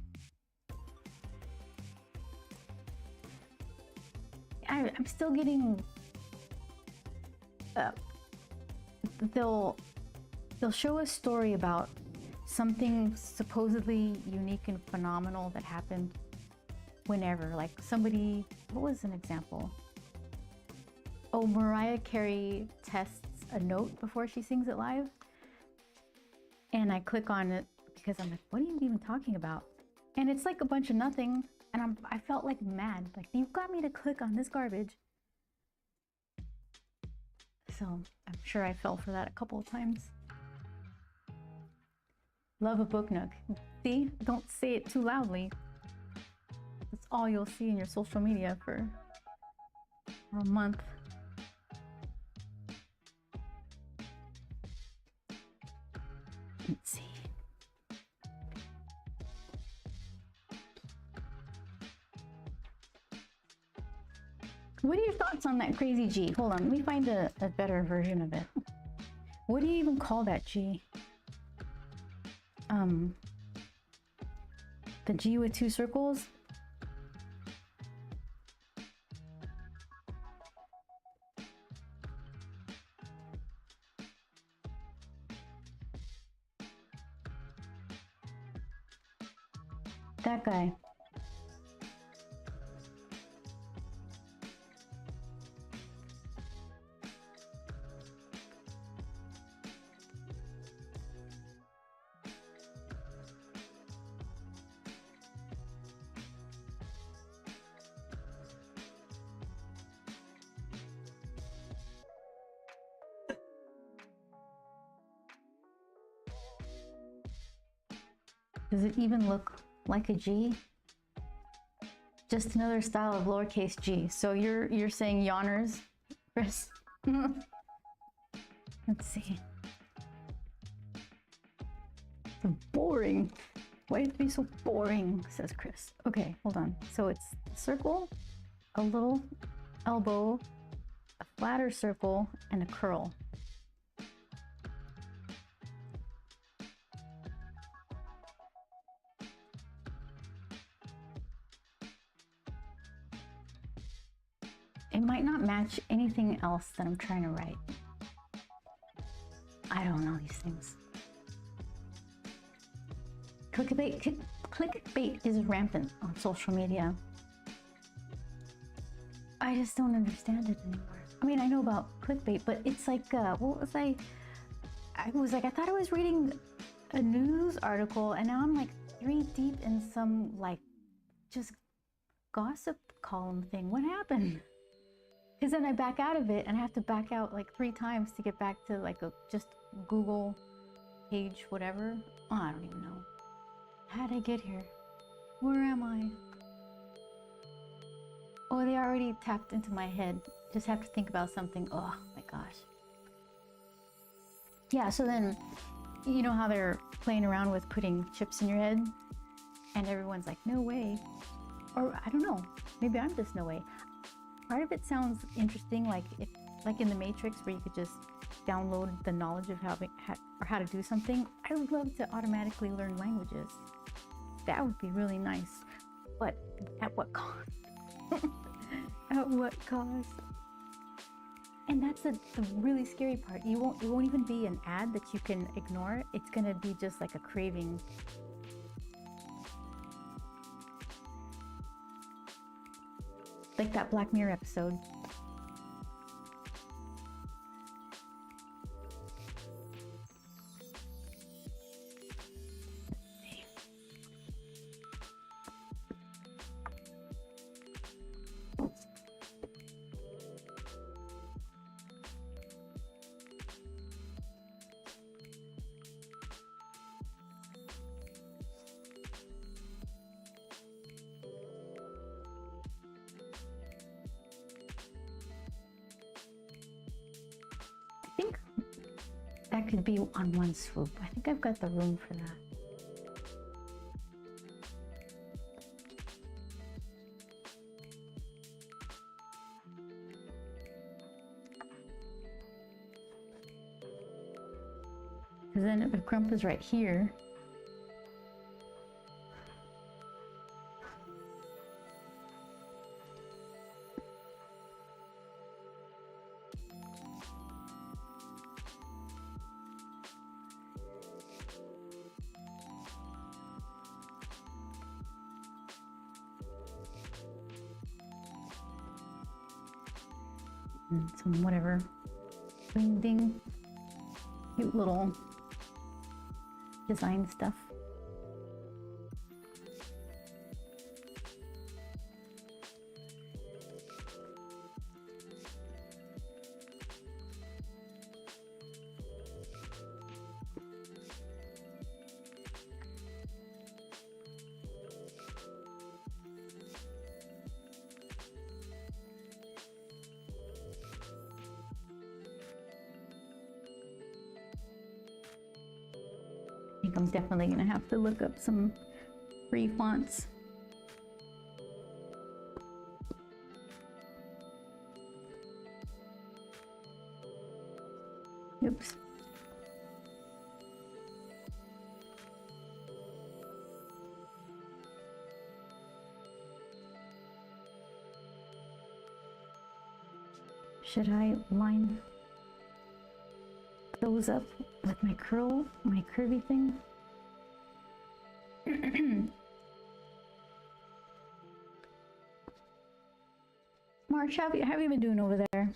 S1: I'm still getting they'll show a story about something supposedly unique and phenomenal that happened whenever, like somebody, what was an example? Oh, Mariah Carey tests a note before she sings it live, and I click on it because I'm like, what are you even talking about? And it's like a bunch of nothing, and I felt like mad, like, you've got me to click on this garbage. So I'm sure I fell for that a couple of times. Love a Book Nook. See, don't say it too loudly. That's all you'll see in your social media for a month. Let's see. What are your thoughts on that crazy G? Hold on, let me find a better version of it. What do you even call that G? The G with two circles? That guy. Does it even look like a G? Just another style of lowercase g. So you're saying yawners, Chris? Let's see. So boring. Why did it be so boring? Says Chris. Okay, hold on. So it's a circle, a little elbow, a flatter circle, and a curl. It might not match anything else that I'm trying to write. I don't know these things. Clickbait is rampant on social media. I just don't understand it anymore. I mean, I know about clickbait, but it's like, what was I thought I was reading a news article, and now I'm like 3 deep in some like just gossip column thing. What happened? Because then I back out of it, and I have to back out like 3 times to get back to like a just Google page, whatever. Oh, I don't even know. How did I get here? Where am I? Oh, they already tapped into my head. Just have to think about something. Oh my gosh. Yeah, so then, you know how they're playing around with putting chips in your head? And everyone's like, no way. Or I don't know, maybe I'm just no way. Part of it sounds interesting, like in the Matrix, where you could just download the knowledge of how to do something. I would love to automatically learn languages. That would be really nice. But at what cost? At what cost? And that's the really scary part. It won't even be an ad that you can ignore. It's gonna be just like a craving. Like that Black Mirror episode. that could be on one swoop. I think I've got the room for that. Because then if Grump is right here, and some whatever ding ding, cute little design stuff. I think I'm definitely gonna have to look up some free fonts. Oops. Should I line those up with my curvy thing? March, how have you been doing over there?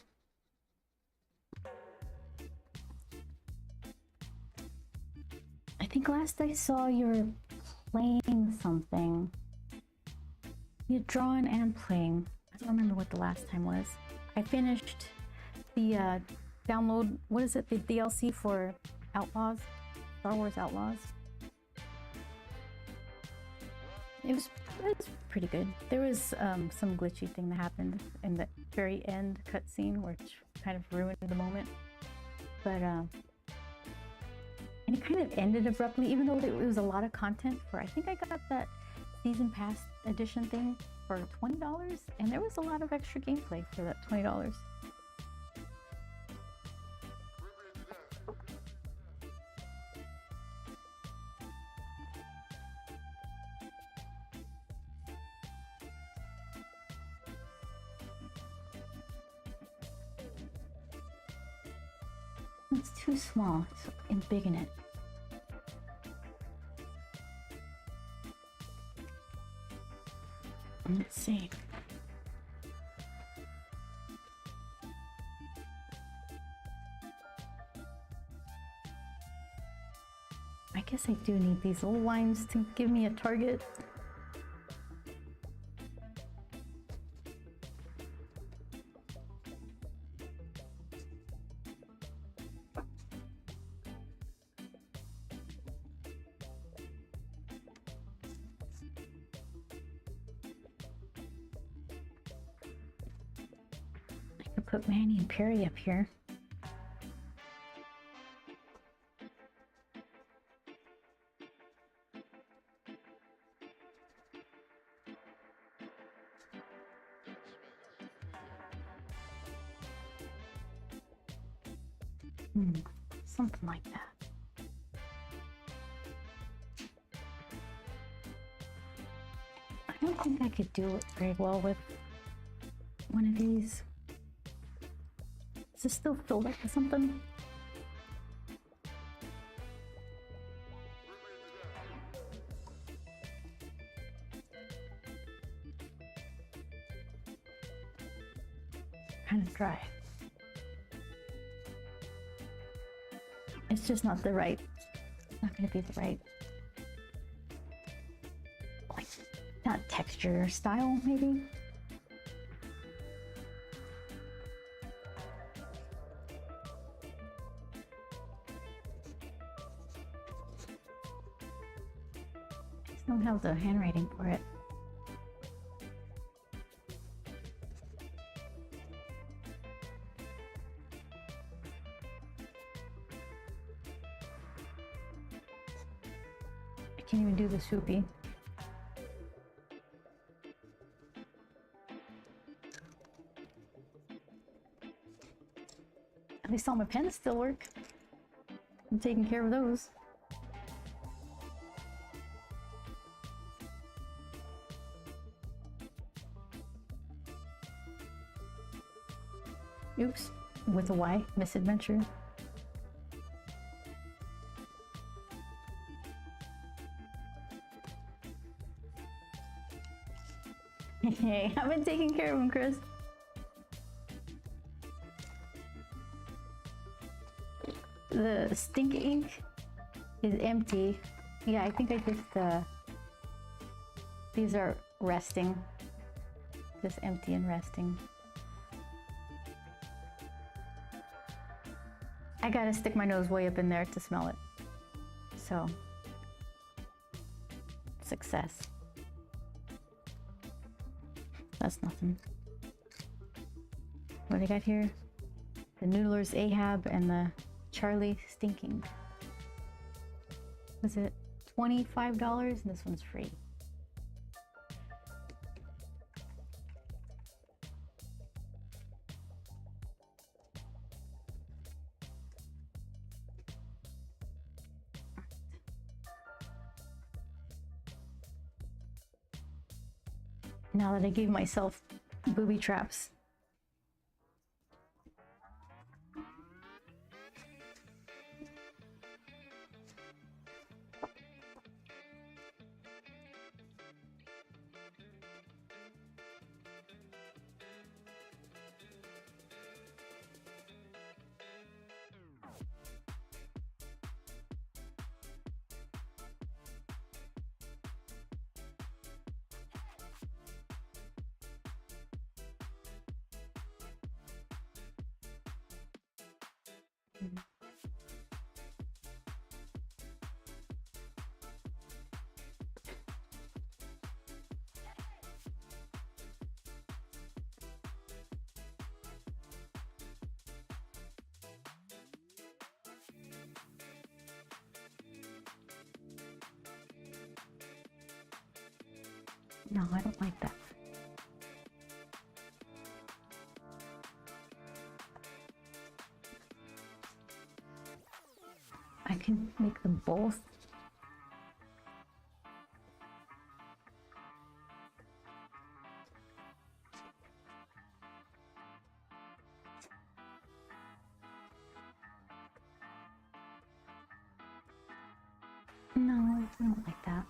S1: I think last I saw you were playing something. You're drawing and playing. I don't remember what the last time was. I finished the download, what is it, the DLC for Outlaws, Star Wars Outlaws. It was pretty good. There was some glitchy thing that happened in the very end cutscene, which kind of ruined the moment. But and it kind of ended abruptly, even though it was a lot of content for. I think I got that season pass edition thing for $20, and there was a lot of extra gameplay for that $20. It's too small and big in it. Let's see. I guess I do need these little lines to give me a target. Put Manny and Perry up here. Something like that. I don't think I could do it very well with one of these. Is this still filled up with something? Kind of dry. It's just not the right. It's not going to be the right, like, not texture, style, maybe. Don't have the handwriting for it. can't even do the swoopy. At least all my pens still work. I'm taking care of those. Oops, with a Y, misadventure. Hey, I've been taking care of him, Chris. The stink ink is empty. Yeah, I think I just, these are resting. Just empty and resting. I gotta stick my nose way up in there to smell it. So, success. That's nothing. What do I got here? The Noodler's Ahab and the Charlie Stinking. Was it $25? And this one's free. Now that I gave myself booby traps. No, I don't like that. I can make them both. No, I don't like that.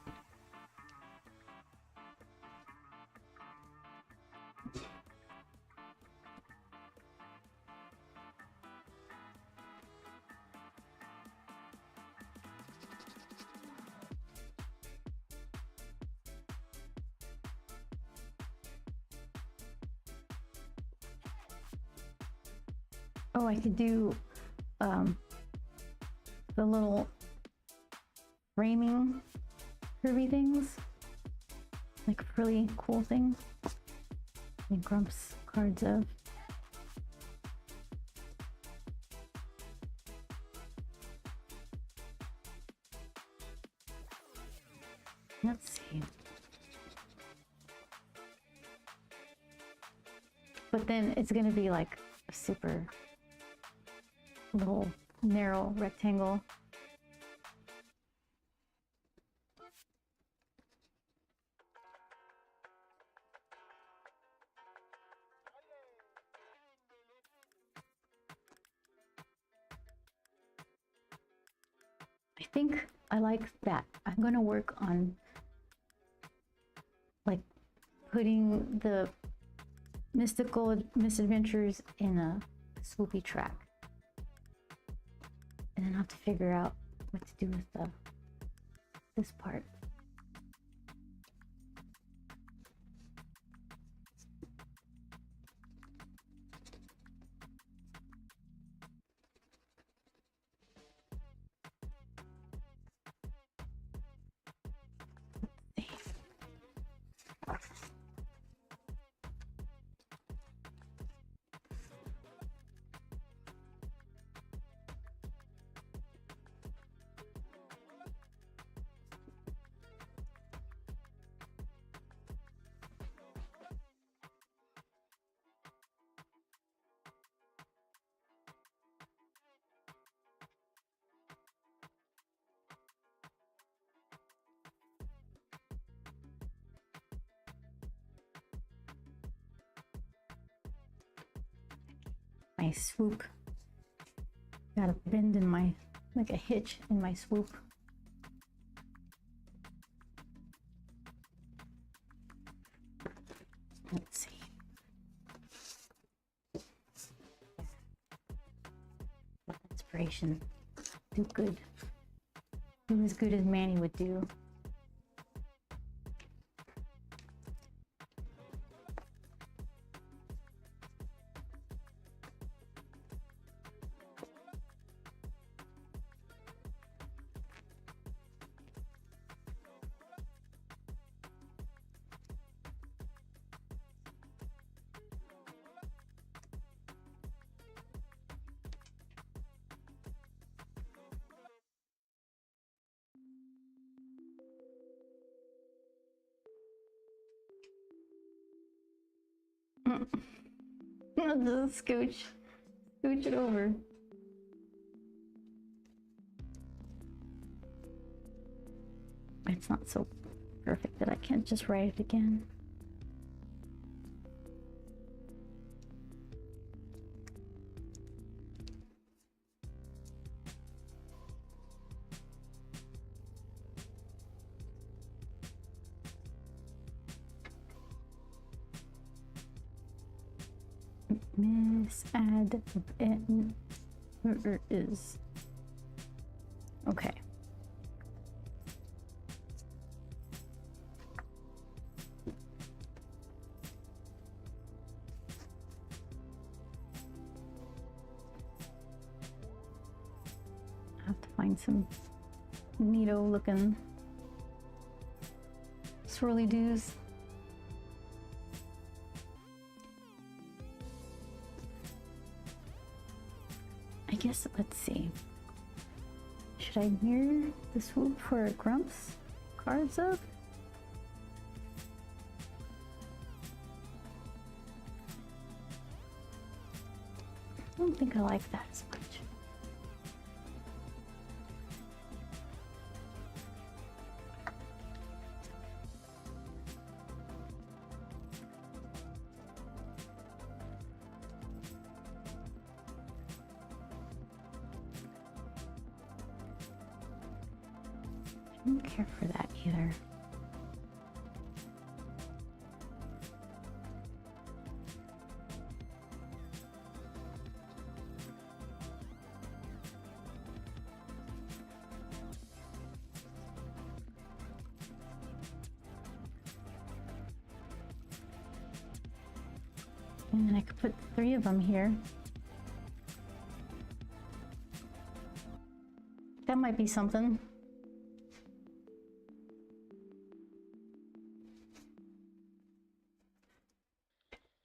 S1: Oh, I could do the little framing curvy things, like really cool things. And Grumps cards of. Let's see. But then it's gonna be like a super little narrow rectangle. I think I like that. I'm gonna work on like putting the mystical misadventures in a swoopy track. And then I'll have to figure out what to do with this part. my swoop. Got a bend in my, like a hitch in my swoop. Let's see. Inspiration. Do good. Do as good as Manny would do. Just scooch it over. It's not so perfect that I can't just write it again. Miss add is okay. I have to find some neato looking swirly doos. I guess, let's see. Should I mirror the swoop for Grumps cards up? I don't think I like that as much. I don't care for that either. And then I could put 3 of them here. That might be something.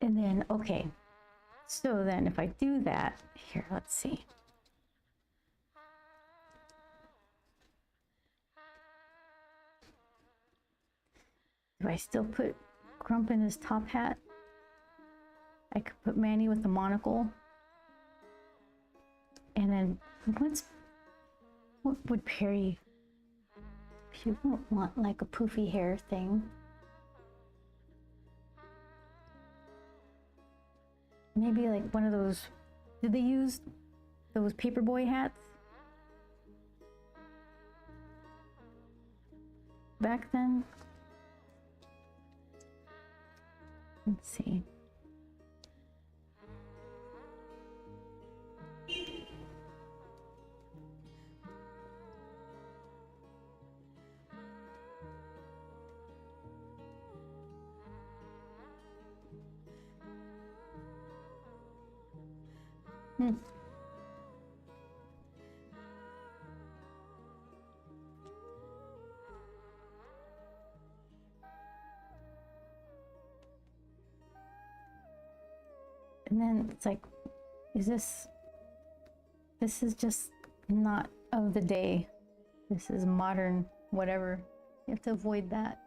S1: And then, okay, so then if I do that, here, let's see. Do I still put Grump in his top hat? I could put Manny with the monocle. And then what would Perry, she won't want like a poofy hair thing. Maybe like one of those, did they use those paperboy hats back then? Let's see. And then it's like, this is just not of the day. This is modern, whatever. You have to avoid that.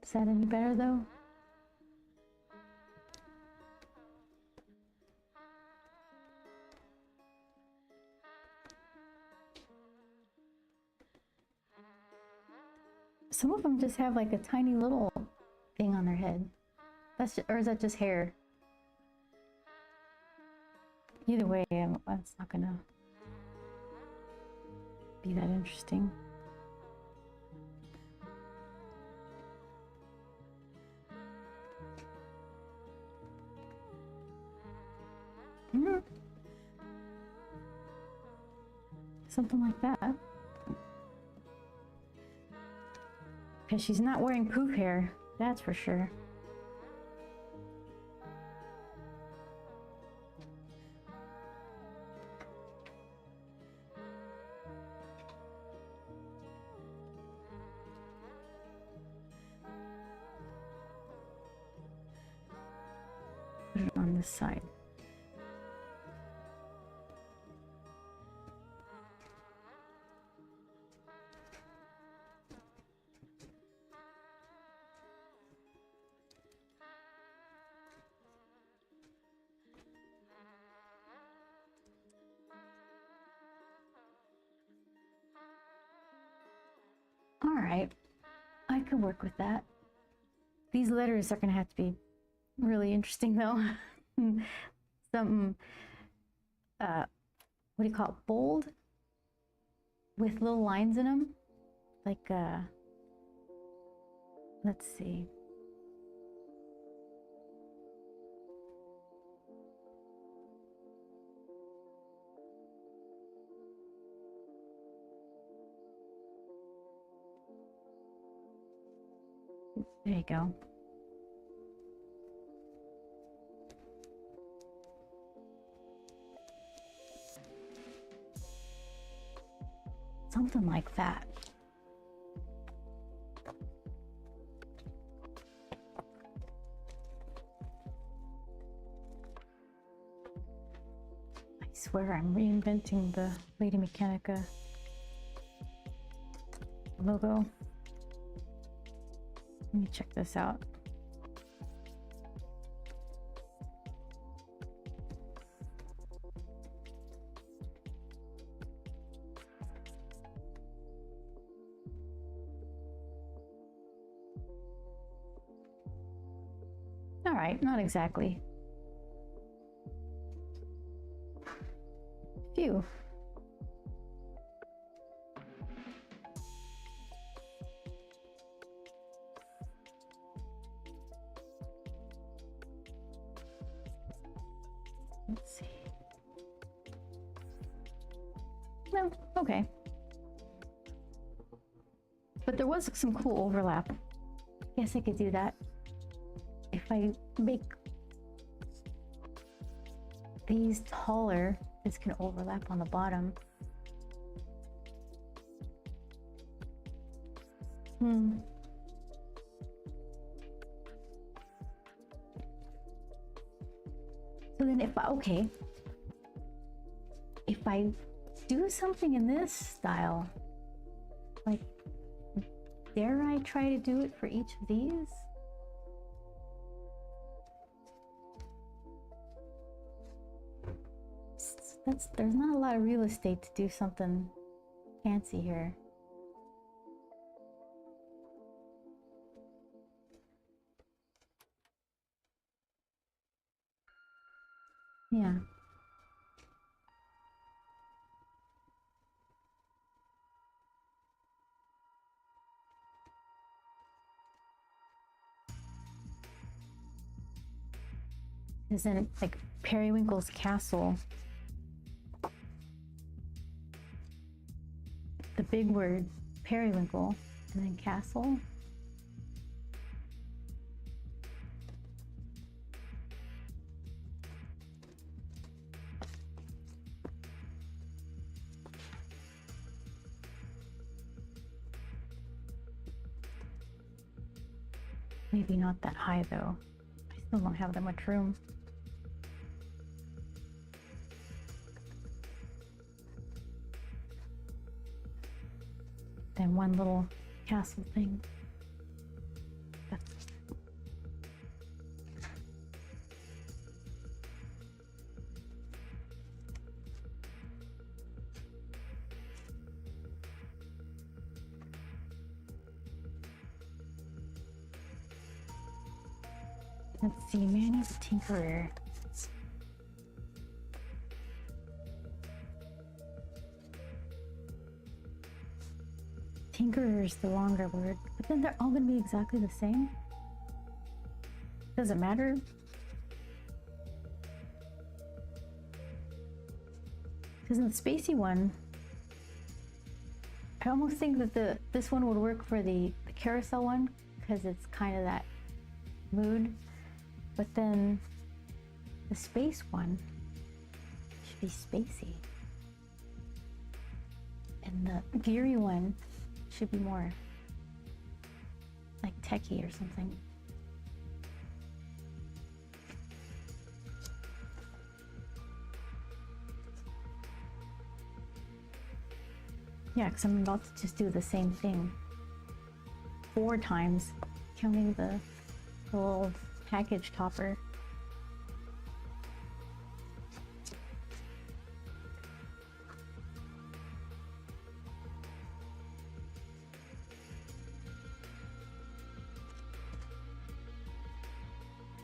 S1: Is that any better though? Some of them just have like a tiny little thing on their head. Or is that just hair? Either way, it's not gonna be that interesting. Something like that. Because she's not wearing poof hair, that's for sure. Put it on this side. All right, I could work with that. These letters are gonna have to be really interesting though. Something, what do you call it? Bold? With little lines in them. Like, let's see. There you go. Something like that. I swear I'm reinventing the Lady Mechanica logo. Let me check this out. All right, not exactly. Phew. Let's see. No, okay. But there was some cool overlap. Guess I could do that. If I make these taller, this can overlap on the bottom. So then if I do something in this style, like, dare I try to do it for each of these? There's not a lot of real estate to do something fancy here. Yeah. Isn't like Periwinkle's castle? The big word, Periwinkle, and then castle. Maybe not that high though. I still don't have that much room. Then one little castle thing. Let's see, Manny's Tinkerer. Tinkerer is the longer word, but then they're all going to be exactly the same. Does it matter? Because in the spacey one, I almost think that this one would work for the carousel one because it's kind of that mood, but then the space one should be spacey, and the geary one should be more like techie or something. Yeah, because I'm about to just do the same thing 4 times, counting the little package topper.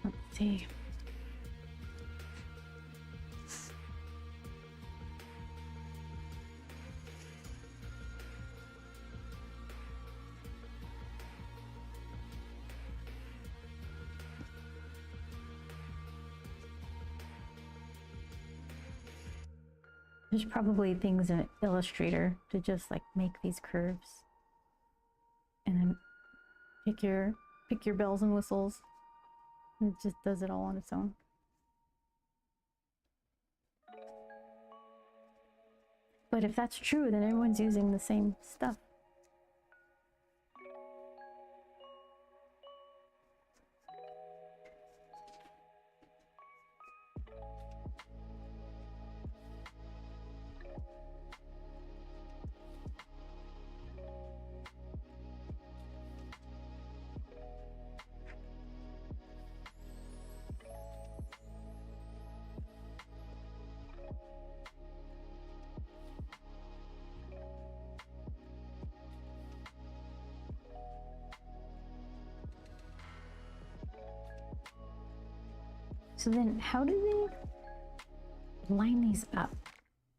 S1: Let's see. There's probably things in Illustrator to just like make these curves and then pick your bells and whistles. It just does it all on its own. But if that's true, then everyone's using the same stuff. So then how do they line these up?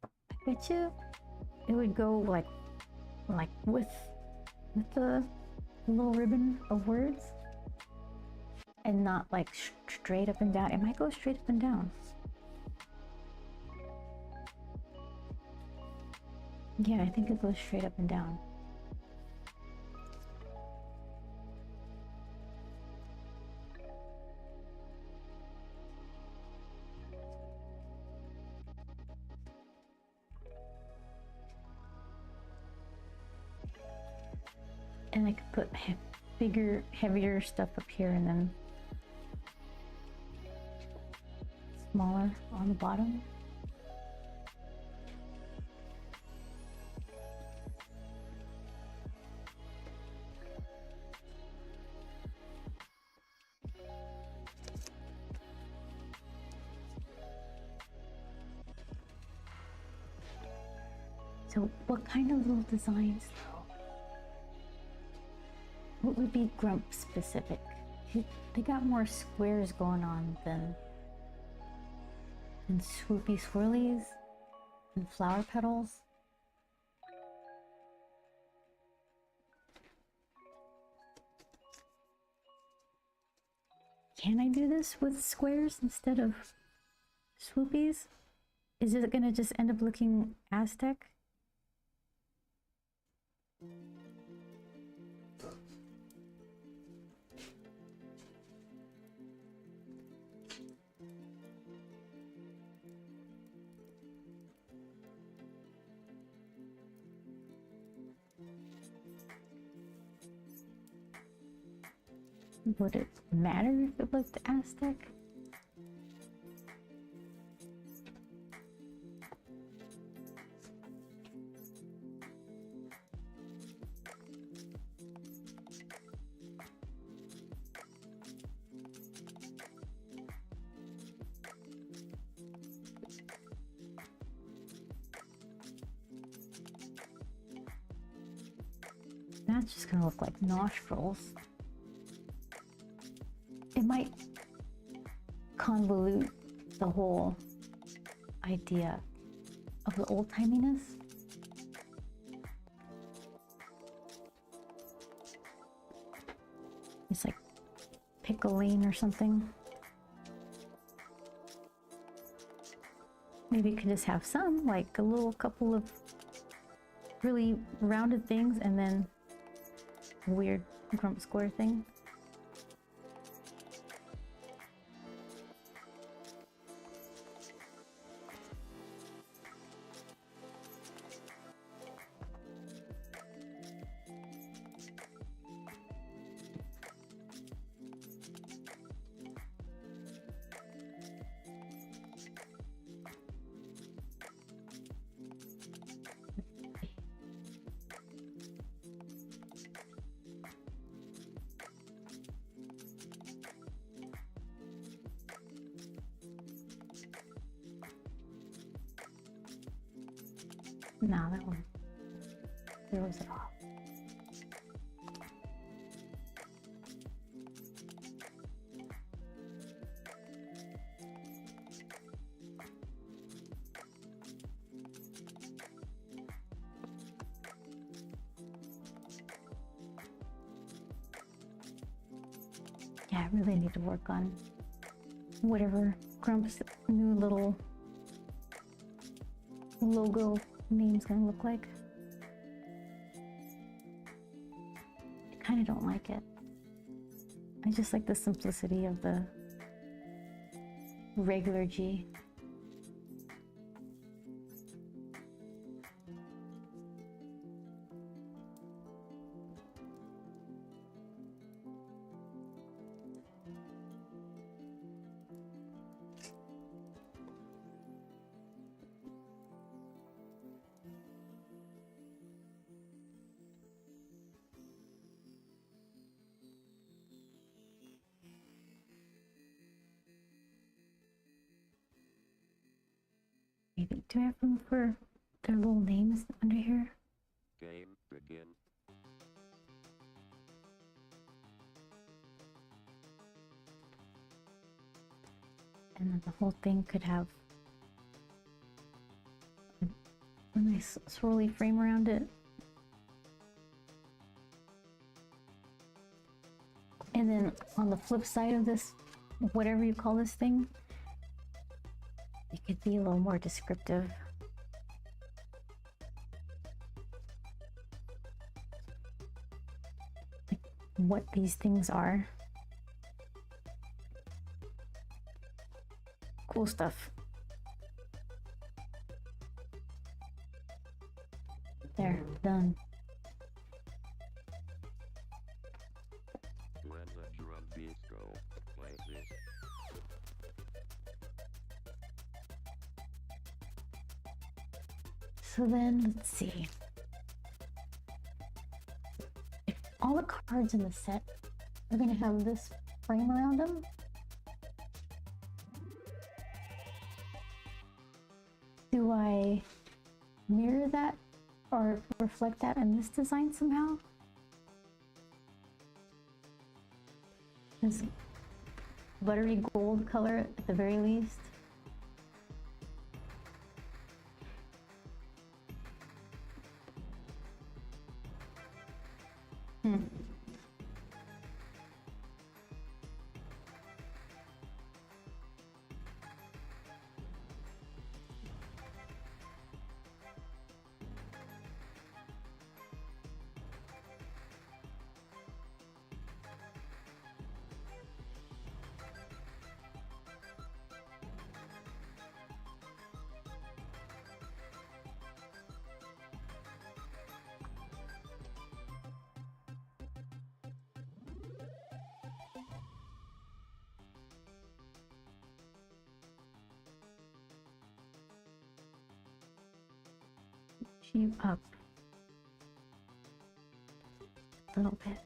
S1: I bet you it would go like with the little ribbon of words and not like straight up and down. It might go straight up and down. Yeah, I think it goes straight up and down. And I could put bigger, heavier stuff up here and then smaller on the bottom. So what kind of little designs though? What would be Grump specific? They got more squares going on than swoopy swirlies and flower petals. Can I do this with squares instead of swoopies? Is it gonna just end up looking Aztec? Would it matter if it looked Aztec? That's just gonna look like nostrils. It might convolute the whole idea of the old timiness. It's like pick a lane or something. Maybe you could just have some, like a little couple of really rounded things and then a weird grump square thing. No, that one throws it off. Yeah, I really need to work on whatever Grump's new little logo name's gonna look like. I kind of don't like it. I just like the simplicity of the regular G. Maybe do I have room for their little names under here?
S2: Game begin.
S1: And then the whole thing could have a nice swirly frame around it. And then on the flip side of this, whatever you call this thing, it could be a little more descriptive. Like what these things are. Cool stuff. There, done.
S2: When the drum beats go, play this.
S1: So then, let's see. If all the cards in the set are going to have this frame around them, do I mirror that or reflect that in this design somehow? This buttery gold color at the very least. You up a little bit.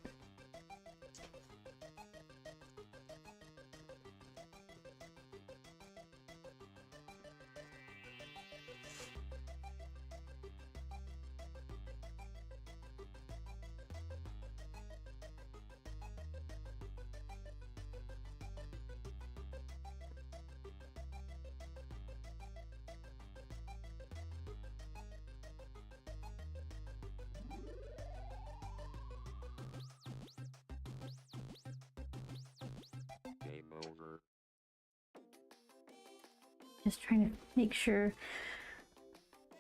S1: Just trying to make sure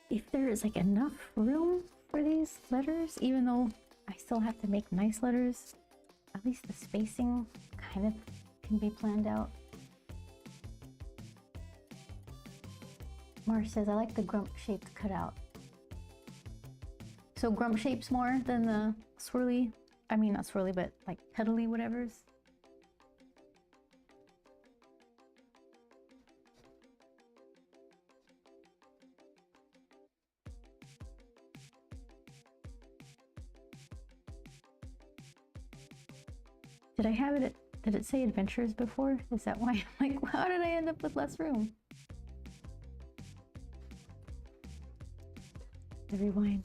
S1: if there is like enough room for these letters, even though I still have to make nice letters, at least the spacing kind of can be planned out. Marsh says, I like the grump shaped cutout. So grump shapes more than the swirly, I mean not swirly, but like petally whatevers. Did I have it, did it say adventures before? Is that why I'm like, how did I end up with less room? Rewind.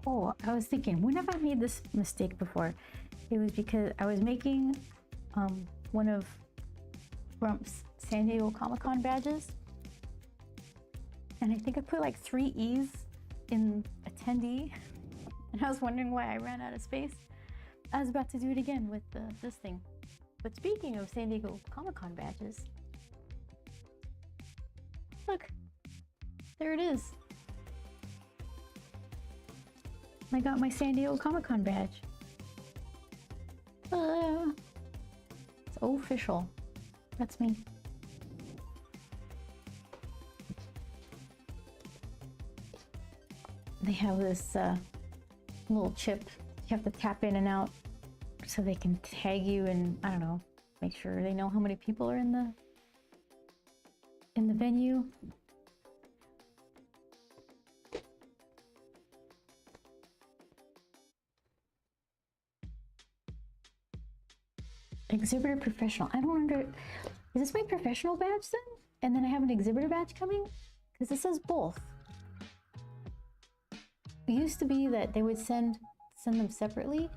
S1: Oh, I was thinking, when have I made this mistake before? It was because I was making one of Grump's San Diego Comic-Con badges. And I think I put like 3 E's in attendee. And I was wondering why I ran out of space. I was about to do it again with this thing. But speaking of San Diego Comic-Con badges, look, there it is. I got my San Diego Comic-Con badge. It's official. That's me. They have this little chip you have to tap in and out so they can tag you and, I don't know, make sure they know how many people are in the venue. Exhibitor professional. I don't under. Is this my professional badge then? And then I have an exhibitor badge coming? Because it says both. It used to be that they would send them separately.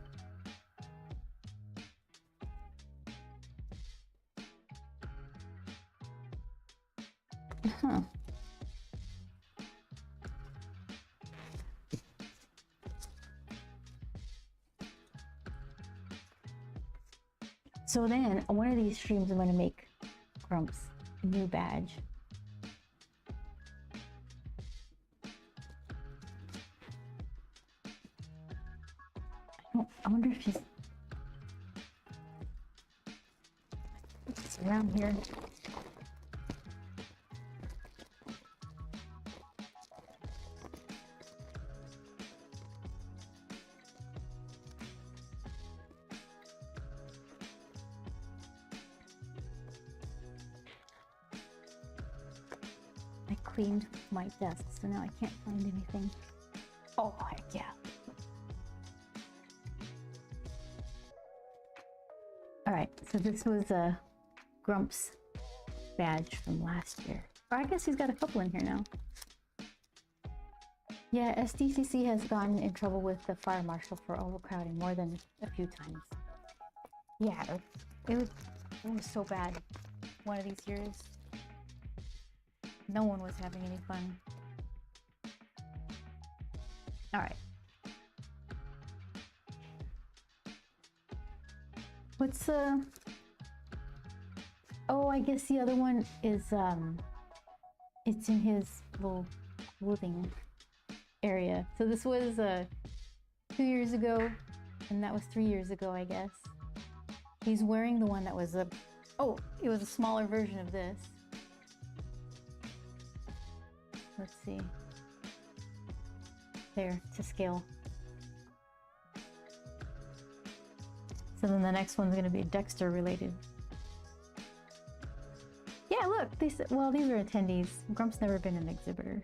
S1: Huh. So then, on one of these streams, I'm going to make Grumps a new badge. I wonder if he's around here. Cleaned my desk, so now I can't find anything. Oh, heck yeah. All right, so this was a Grumps badge from last year. Or I guess he's got a couple in here now. Yeah, SDCC has gotten in trouble with the fire marshal for overcrowding more than a few times. Yeah, it was so bad one of these years. No one was having any fun. All right. What's oh, I guess the other one is it's in his little clothing area. So this was 2 years ago, and that was 3 years ago, I guess. He's wearing the one that was it was a smaller version of this. Let's see. There, to scale. So then the next one's going to be Dexter related. Yeah, look, they said, well, these are attendees. Grump's never been an exhibitor,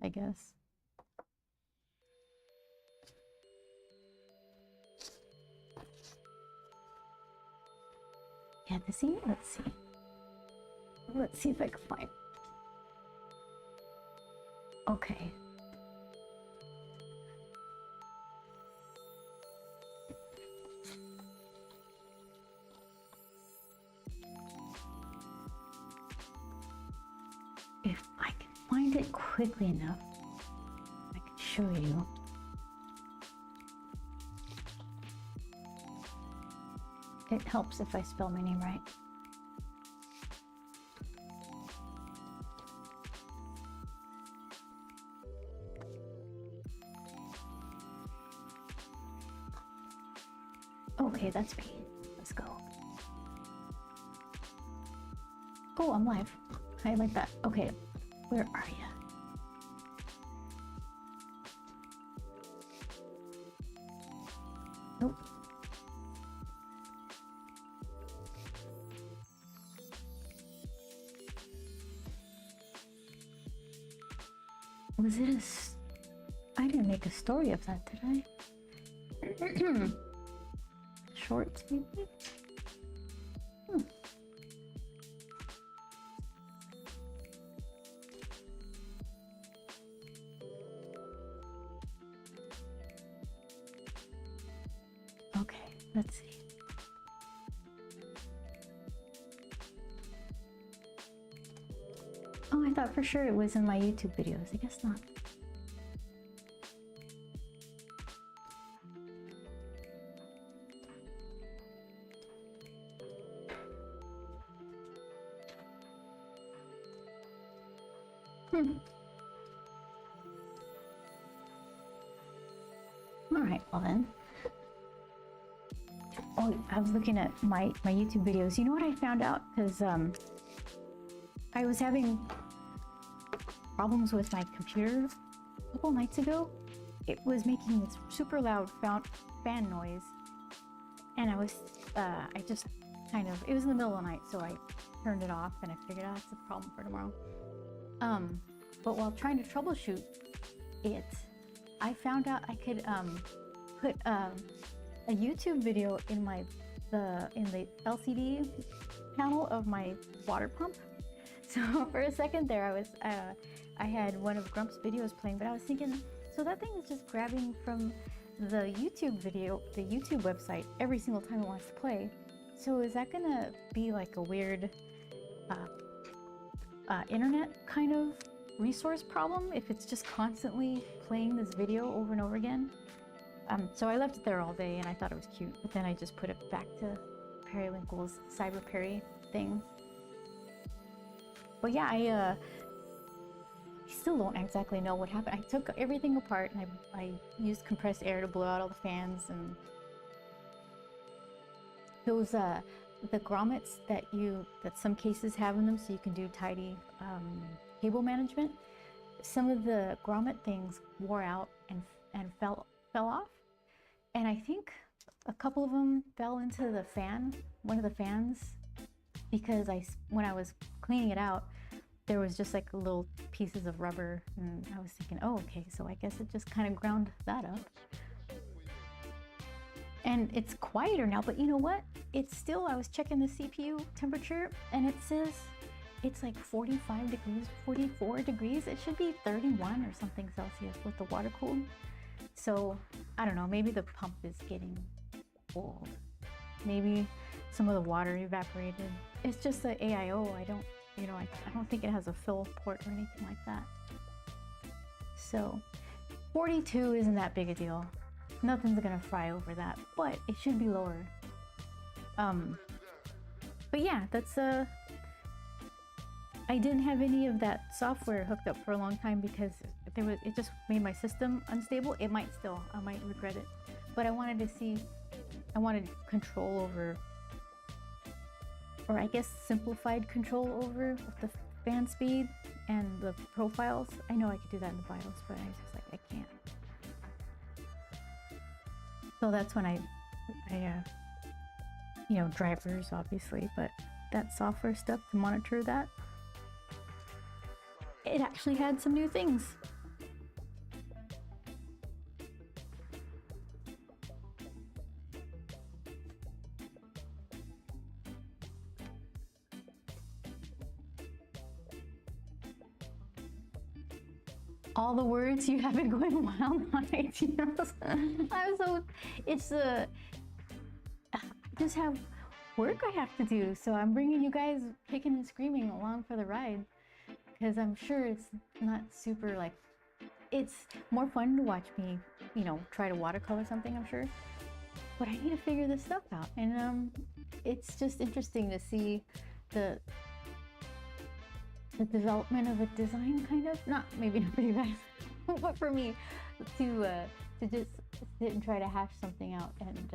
S1: I guess. fantasy. Let's see. Let's see if I can find. Okay. If I can find it quickly enough, I can show you. It helps if I spell my name right. Okay, that's me. Let's go. Oh, I'm live. I like that. Okay, where are you? Nope. Was it I didn't make a story of that, did I? Shorts, maybe? Okay, let's see. Oh, I thought for sure it was in my YouTube videos. I guess not. All right, well then. Oh, I was looking at my YouTube videos. You know what I found out? Because I was having problems with my computer a couple nights ago. It was making this super loud fan noise, and I just kind of, it was in the middle of the night, so I turned it off, and I figured out it's a problem for tomorrow. But while trying to troubleshoot it, I found out I could put a YouTube video in the LCD panel of my water pump. So for a second there, I had one of Grump's videos playing, but I was thinking, so that thing is just grabbing from the YouTube video, the YouTube website, every single time it wants to play. So is that gonna be like a weird internet kind of resource problem if it's just constantly playing this video over and over again? So I left it there all day and I thought it was cute, but then I just put it back to Periwinkle's Cyber Perry thing. But yeah, I still don't exactly know what happened. I took everything apart and I used compressed air to blow out all the fans, and those the grommets that some cases have in them, so you can do tidy cable management. Some of the grommet things wore out and fell off, and I think a couple of them fell into one of the fans, because when I was cleaning it out, there was just like little pieces of rubber, and I was thinking, oh, okay, so I guess it just kind of ground that up. And it's quieter now, but you know what? It's still, I was checking the CPU temperature, and it says it's like 45 degrees, 44 degrees. It should be 31 or something Celsius with the water cooled. So I don't know, maybe the pump is getting old. Maybe some of the water evaporated. It's just the AIO. I don't think it has a fill port or anything like that. So 42 isn't that big a deal. Nothing's gonna fry over that, but it should be lower. But yeah, that's I didn't have any of that software hooked up for a long time because it just made my system unstable. I might regret it, but I wanted control over, or I guess simplified control over the fan speed and the profiles. I know I could do that in the BIOS, but I was just like, I can't. So that's when I drivers obviously, but that software stuff to monitor that, it actually had some new things. all the words you have been going wild on it. You know? I'm so, it's just have work I have to do. So I'm bringing you guys kicking and screaming along for the ride, because I'm sure it's not super like, it's more fun to watch me, you know, try to watercolor something, I'm sure. But I need to figure this stuff out. And it's just interesting to see the development of a design, kind of. Maybe not for you guys, but for me, to just sit and try to hash something out and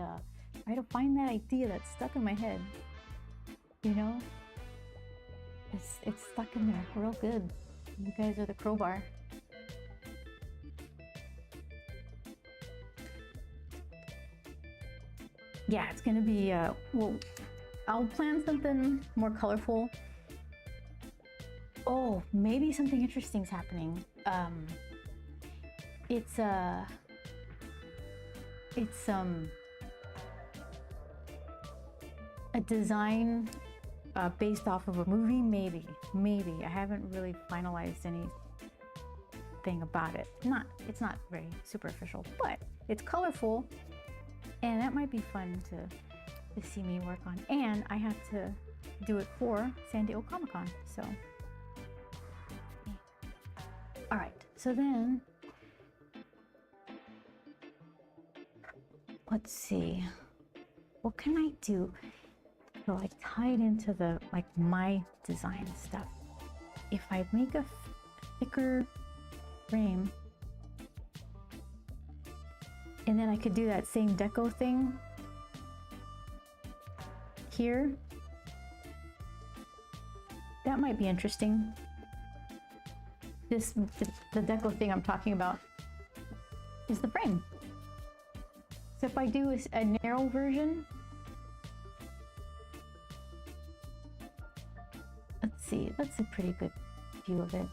S1: try to find that idea that's stuck in my head. You know, it's stuck in there real good. You guys are the crowbar. Yeah, it's gonna be well, I'll plan something more colorful. Oh, maybe something interesting's happening. It's a design based off of a movie. Maybe I haven't really finalized anything about it. It's not very superficial, but it's colorful, and that might be fun to see me work on. And I have to do it for San Diego Comic-Con, so. All right, so then, let's see, what can I do to like tie it into the, like my design stuff? If I make a thicker frame, and then I could do that same deco thing here, that might be interesting. The deco thing I'm talking about is the frame. So if I do a narrow version, let's see, that's a pretty good view of it.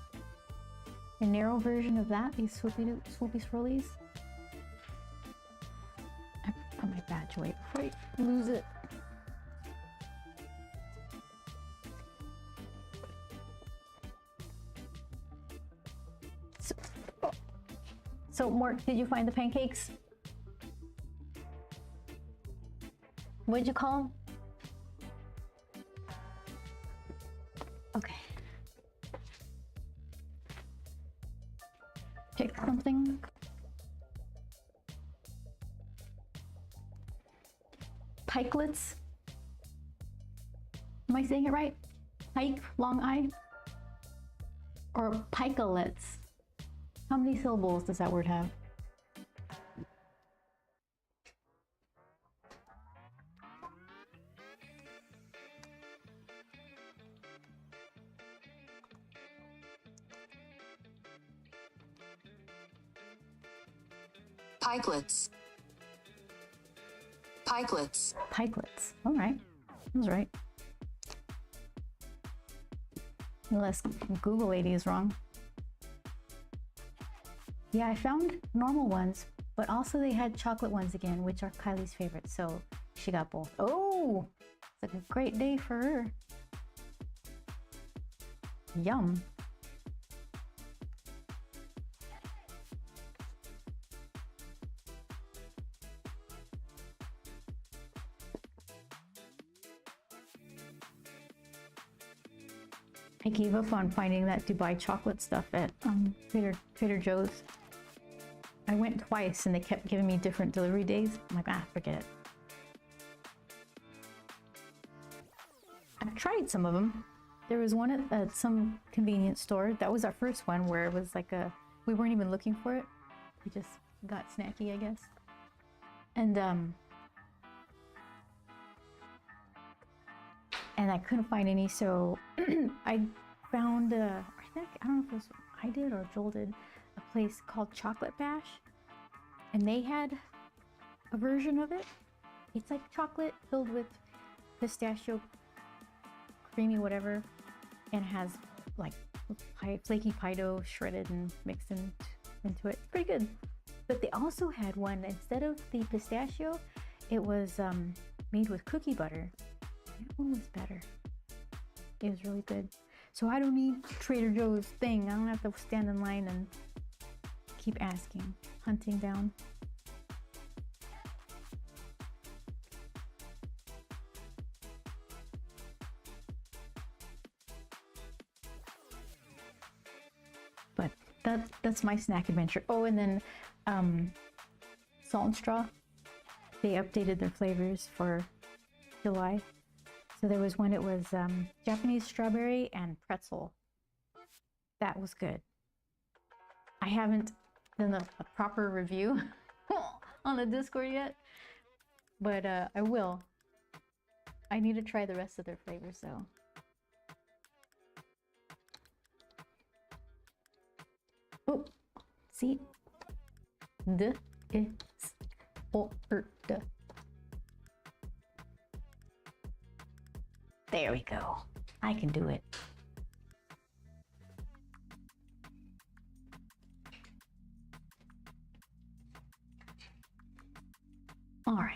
S1: A narrow version of that, these swoopy swirlies. I put my badge away before I lose it. So, Mark, did you find the pancakes? What did you call them? Okay. Pick something. Pikelets. Am I saying it right? Pike, long I? Or pikelets? How many syllables does that word have?
S3: Pikelets. Pikelets.
S1: Pikelets. All right. That was right. Unless Google lady is wrong. Yeah, I found normal ones, but also they had chocolate ones again, which are Kylie's favorites, so she got both. Oh, it's like a great day for her. Yum. I gave up on finding that Dubai chocolate stuff at Trader Joe's. I went twice and they kept giving me different delivery days. I'm like, forget it. I've tried some of them. There was one at some convenience store. That was our first one where it was like we weren't even looking for it. We just got snacky, I guess. And I couldn't find any, so I found, I don't know if it was I did or Joel did, a place called Chocolate Bash, and they had a version of it. It's like chocolate filled with pistachio, creamy whatever, and has like flaky pie dough shredded and mixed into it. Pretty good. But they also had one, instead of the pistachio, it was made with cookie butter. That one was better. It was really good. So I don't need Trader Joe's thing. I don't have to stand in line and keep asking. Hunting down. But that's my snack adventure. Oh, and then Salt and Straw. They updated their flavors for July. So there was one, it was Japanese strawberry and pretzel. That was good. I haven't done a proper review on the Discord yet, but I will. I need to try the rest of their flavors though. Oh, see? The is order. There we go. I can do it. All right.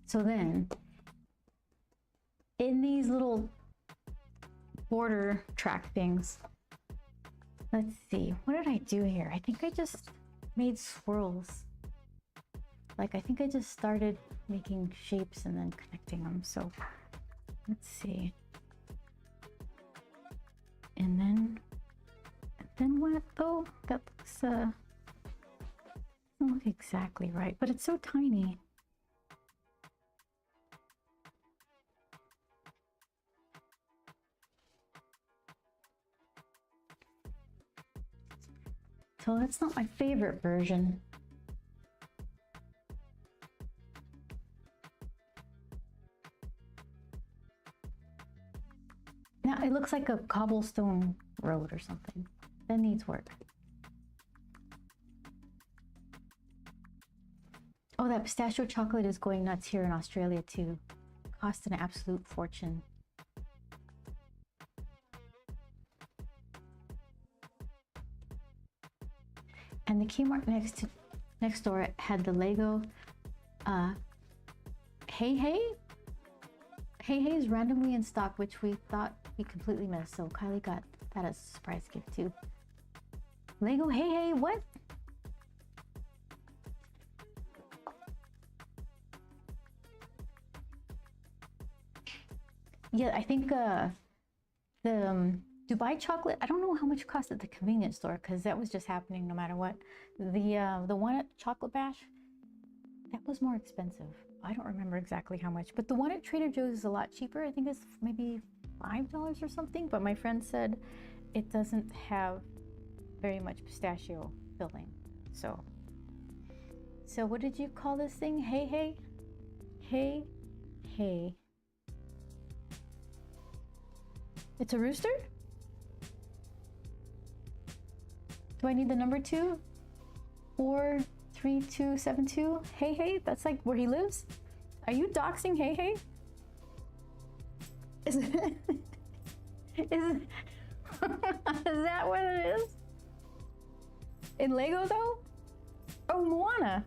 S1: So then, in these little border track things, let's see. What did I do here? I think I just made swirls. Like, I think I just started making shapes and then connecting them. So let's see. And then what though? That looks doesn't look exactly right, but it's so tiny. So that's not my favorite version. Now it looks like a cobblestone road or something. That needs work. Oh, that pistachio chocolate is going nuts here in Australia too. Cost an absolute fortune. And the Kmart next door had the Lego Hey Hey. Hey Hey is randomly in stock, which we thought we completely missed. So Kylie got that as a surprise gift too. Lego Hey Hey, what? Yeah, I think the Dubai chocolate, I don't know how much it cost at the convenience store because that was just happening no matter what. The one at Chocolate Bash, that was more expensive. I don't remember exactly how much, but the one at Trader Joe's is a lot cheaper. I think it's maybe $5 or something, but my friend said it doesn't have very much pistachio filling. So what did you call this thing? Hey Hey? Hey Hey. It's a rooster? Do I need the number 2? 43272? Hey Hey? That's like where he lives? Are you doxing Hey Hey? Is is that what it is? In Lego though? Oh, Moana.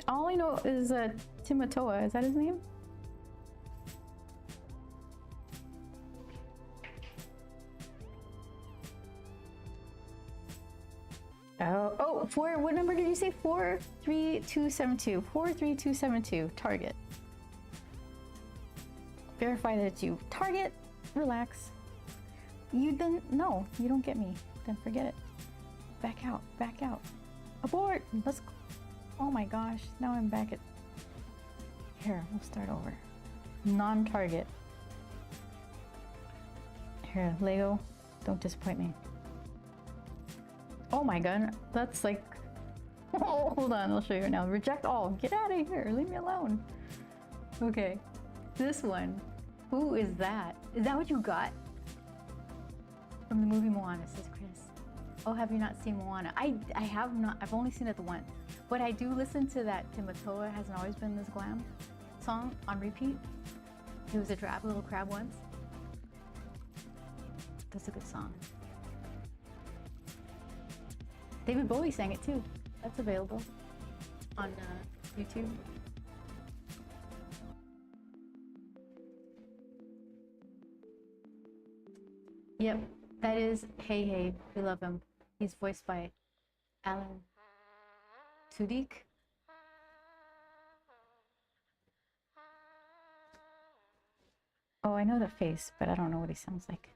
S1: All I know is Timatoa. Is that his name? What number did you say? 43272. 43272. Target. Verify that it's you. Target. Relax. You didn't. No, you don't get me. Then forget it. Back out. Back out. Abort. Let's. Oh my gosh. Now I'm back at. Here, we'll start over. Non-target. Here, Lego. Don't disappoint me. Oh my god, that's like, oh, hold on, I'll show you now. Reject all, get out of here, leave me alone. Okay, this one, who is that? Is that what you got? From the movie Moana, says Chris. Oh, have you not seen Moana? I have not, I've only seen it the once. But I do listen to that Timatoa Hasn't Always Been This Glam song on repeat. It was a drab little crab once. That's a good song. David Bowie sang it too. That's available on YouTube. Yep, That is Hey Hey. We love him. He's voiced by Alan Tudyk. Oh, I know the face, but I don't know what he sounds like.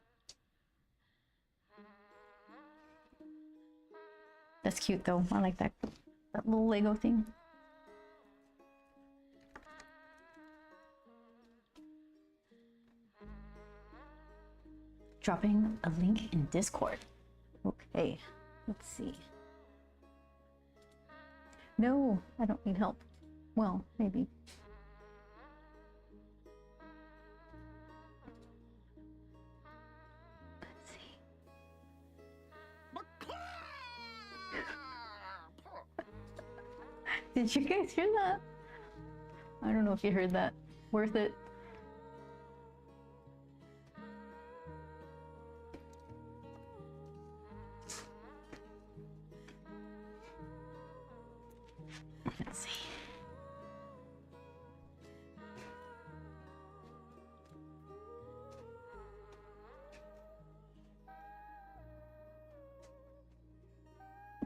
S1: That's cute though. I like that little Lego thing. Dropping a link in Discord. Okay, let's see. No, I don't need help. Well, maybe. Let's see. Did you guys hear that? I don't know if you heard that. Worth it. Let's see.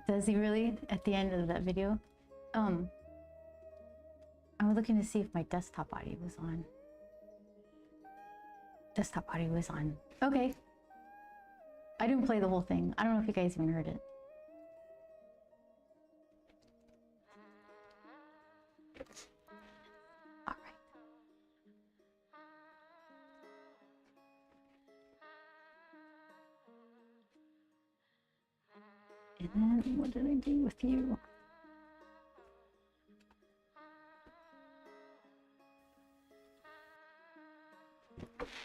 S1: Does he really? At the end of that video? I was looking to see if my desktop audio was on. Desktop audio was on. Okay. I didn't play the whole thing. I don't know if you guys even heard it. All right. And then what did I do with you?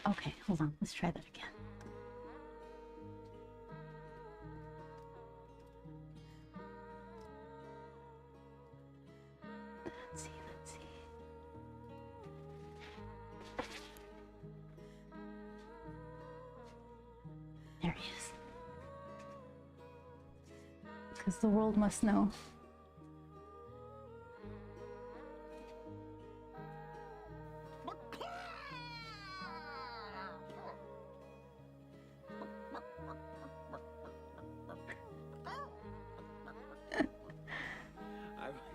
S1: Okay, hold on. Let's try that again. Let's see, let's see. There he is. Because the world must know.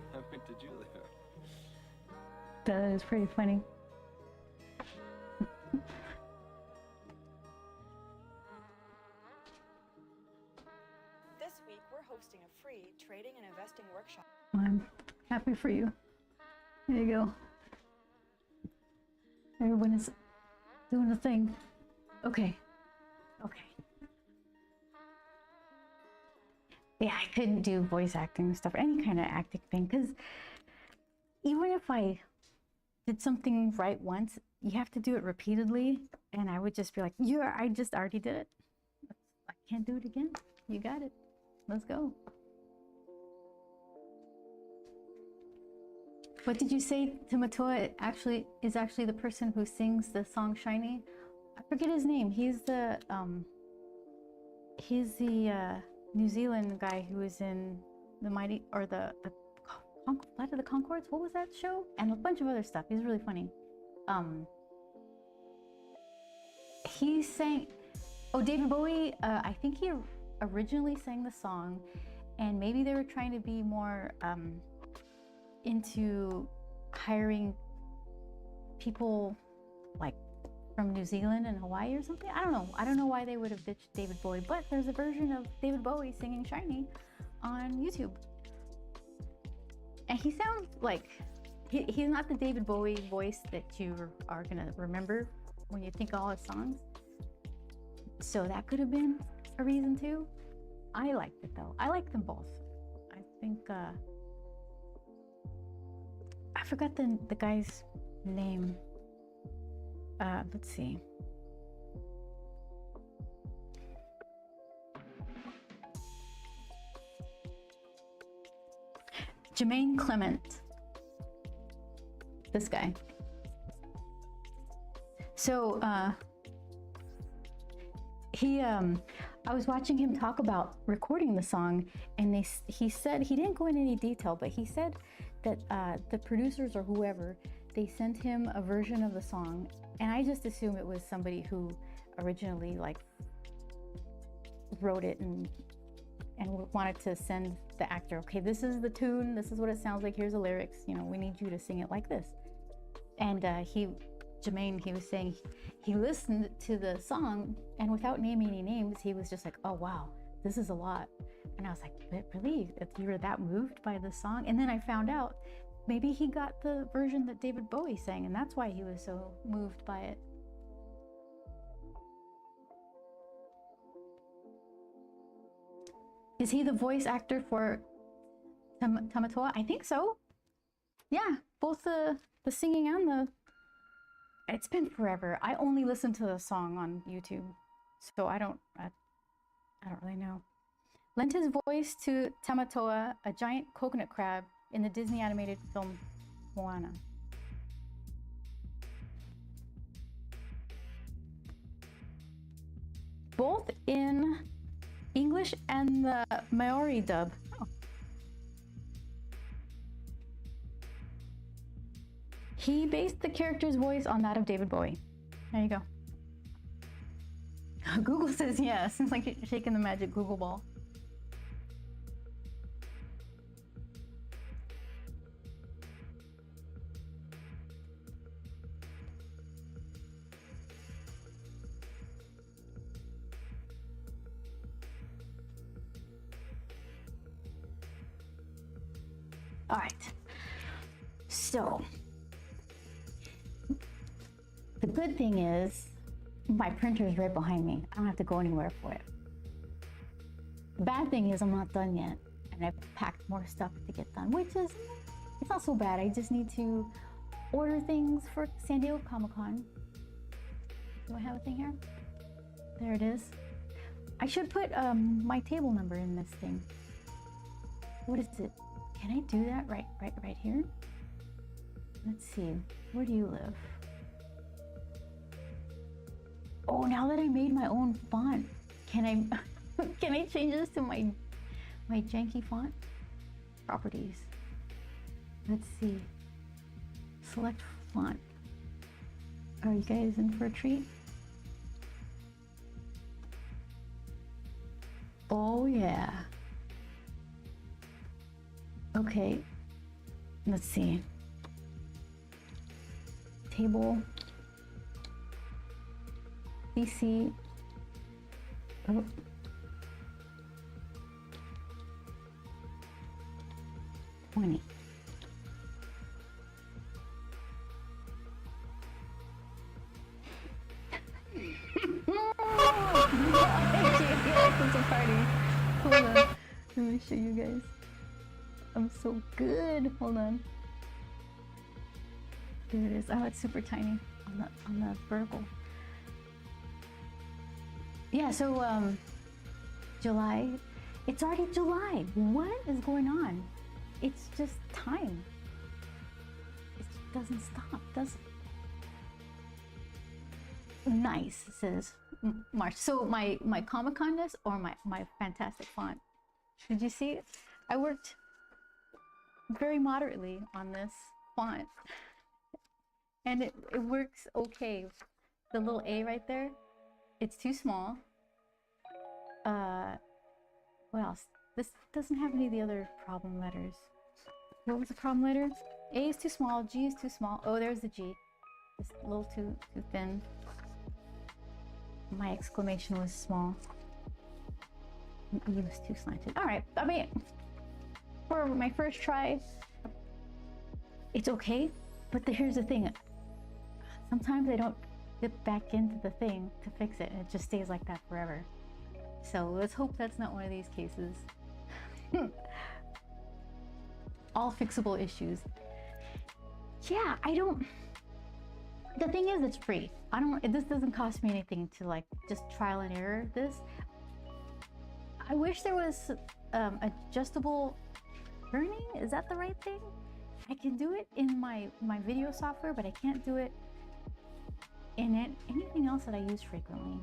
S3: I went to Julia.
S1: That is pretty funny.
S4: This week, we're hosting a free trading and investing workshop.
S1: I'm happy for you. There you go. Everyone is doing a thing. Okay. Okay. Yeah, I couldn't do voice acting stuff, any kind of acting thing, because even if I did something right once, you have to do it repeatedly, and I would just be like, yeah, I just already did it. I can't do it again. You got it. Let's go. What did you say to Matoa is actually the person who sings the song Shiny? I forget his name. He's the New Zealand guy who was in the Mighty, or the Flight of the Conchords. What was that show? And a bunch of other stuff. He's really funny. He sang, oh, David Bowie, I think he originally sang the song, and maybe they were trying to be more into hiring people like from New Zealand and Hawaii or something. I don't know. I don't know why they would have ditched David Bowie, but there's a version of David Bowie singing Shiny on YouTube. And he sounds like, he's not the David Bowie voice that you are gonna remember when you think of all his songs. So that could have been a reason too. I liked it though. I like them both. I think, I forgot the guy's name. Let's see. Jermaine Clement. This guy. So, I was watching him talk about recording the song, and he said, he didn't go into any detail, but he said that the producers or whoever, they sent him a version of the song, and I just assume it was somebody who originally like wrote it and wanted to send the actor, okay, this is the tune, this is what it sounds like, here's the lyrics, you know, we need you to sing it like this. And Jermaine, he was saying he listened to the song and without naming any names, he was just like, oh wow, this is a lot. And I was like, but really, if you were that moved by the song? And then I found out maybe he got the version that David Bowie sang, and that's why he was so moved by it. Is he the voice actor for Tamatoa? I think so. Yeah, both the singing and the... It's been forever. I only listened to the song on YouTube, so I don't really know. Lent his voice to Tamatoa, a giant coconut crab in the Disney animated film Moana. Both in English and the Maori dub. Oh. He based the character's voice on that of David Bowie. There you go. Google says yes. It's like you're shaking the magic Google ball. All right, so the good thing is my printer is right behind me. I don't have to go anywhere for it. The bad thing is I'm not done yet, and I've packed more stuff to get done, which is, it's not so bad. I just need to order things for San Diego Comic-Con. Do I have a thing here? There it is. I should put my table number in this thing. What is it? Can I do that right here? Let's see. Where do you live? Oh, now that I made my own font, can I can I change this to my janky font? Properties. Let's see. Select font. Are you guys in for a treat? Oh yeah. Okay, let's see. Table, CC, oh. $20. It's a party. Hold on. Let me show you guys. I'm so good. Hold on. There it is. Oh, it's super tiny on the vertical. Yeah, so July. It's already July. What is going on? It's just time. It doesn't stop, does it? Nice, says March. So my Comic-Con-ness or my fantastic font. Did you see it? I worked very moderately on this font and it works okay. The little A right there, it's too small. What else? This doesn't have any of the other problem letters. What was the problem letter? A is too small, G is too small. Oh, there's the G. It's a little too thin. My exclamation was small. And E was too slanted. All right, I mean, for my first try, it's okay, but here's the thing. Sometimes I don't dip back into the thing to fix it, and it just stays like that forever. So let's hope that's not one of these cases. All fixable issues. Yeah, the thing is, it's free. This doesn't cost me anything to like just trial and error this. I wish there was adjustable turning. Is that the right thing? I can do it in my video software, but I can't do it in anything else that I use frequently.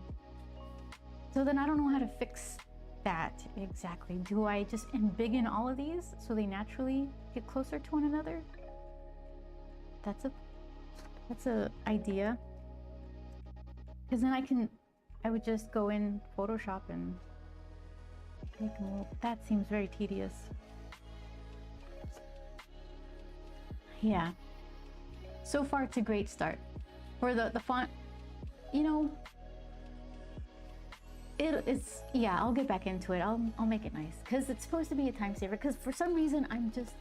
S1: So then I don't know how to fix that exactly. Do I just embiggen all of these so they naturally get closer to one another? That's a idea. Because then I would just go in Photoshop and Make them a little, that seems very tedious. Yeah. So far, it's a great start. For the font, you know, it's, yeah, I'll get back into it. I'll make it nice because it's supposed to be a time saver. Because for some reason, I'm just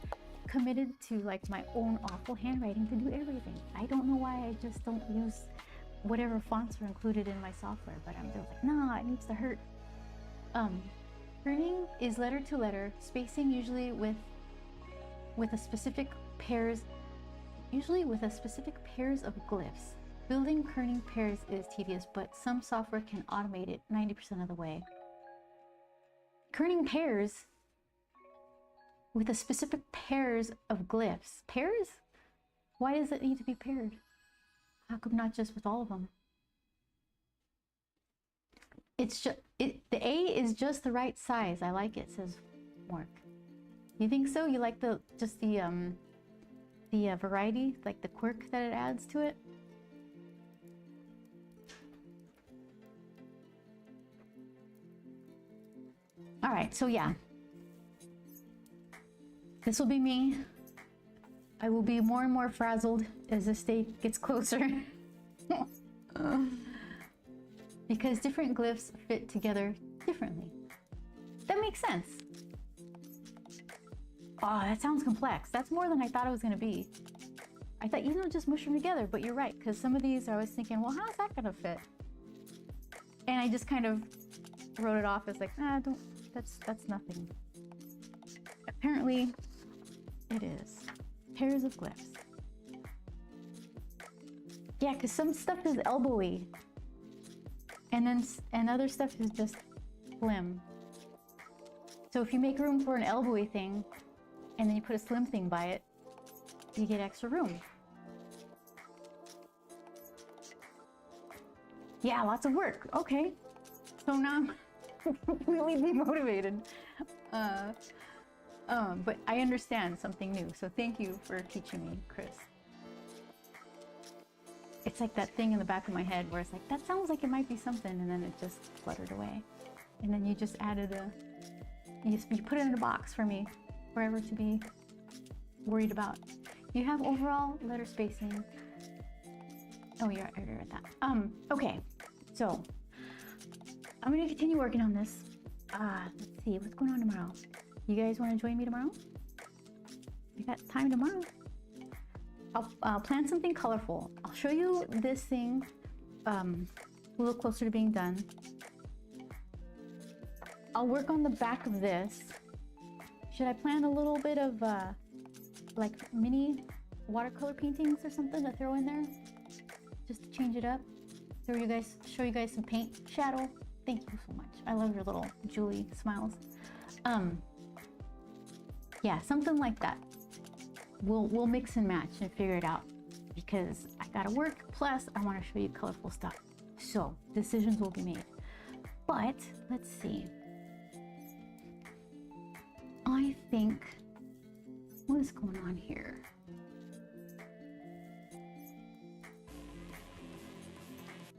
S1: committed to like my own awful handwriting to do everything. I don't know why I just don't use whatever fonts are included in my software, but I'm just like, nah, it needs to hurt. Kerning is letter to letter, spacing usually with a specific pairs, of glyphs. Building kerning pairs is tedious, but some software can automate it 90% of the way. Kerning pairs with a specific pairs of glyphs. Pairs? Why does it need to be paired? How come not just with all of them? It's just, the A is just the right size. I like it, says Mark. You think so? You like the variety, like the quirk that it adds to it? All right, so yeah. This will be me. I will be more and more frazzled as this day gets closer. Because different glyphs fit together differently. That makes sense. Oh, that sounds complex. That's more than I thought it was gonna be. I thought, you know, just mush them together, but you're right, because some of these I was thinking, well, how's that gonna fit? And I just kind of wrote it off as like, that's nothing. Apparently, it is. Pairs of glyphs. Yeah, because some stuff is elbowy. And other stuff is just slim. So if you make room for an elbowy thing, and then you put a slim thing by it, you get extra room. Yeah, lots of work. Okay. So now I'm really demotivated. But I understand something new. So thank you for teaching me, Chris. It's like that thing in the back of my head where it's like, that sounds like it might be something, and then it just fluttered away. And then you just added you put it in a box for me, forever to be worried about. You have overall letter spacing. Oh, yeah, I read that. Okay, so I'm gonna continue working on this. Let's see, what's going on tomorrow? You guys want to join me tomorrow? You got time tomorrow? I'll plan something colorful. I'll show you this thing a little closer to being done. I'll work on the back of this. Should I plan a little bit of like mini watercolor paintings or something to throw in there? Just to change it up? Show you guys some paint shadow. Thank you so much. I love your little Julie smiles. Yeah, something like that. We'll mix and match and figure it out because I gotta work. Plus, I want to show you colorful stuff. So decisions will be made. But let's see. I think what is going on here?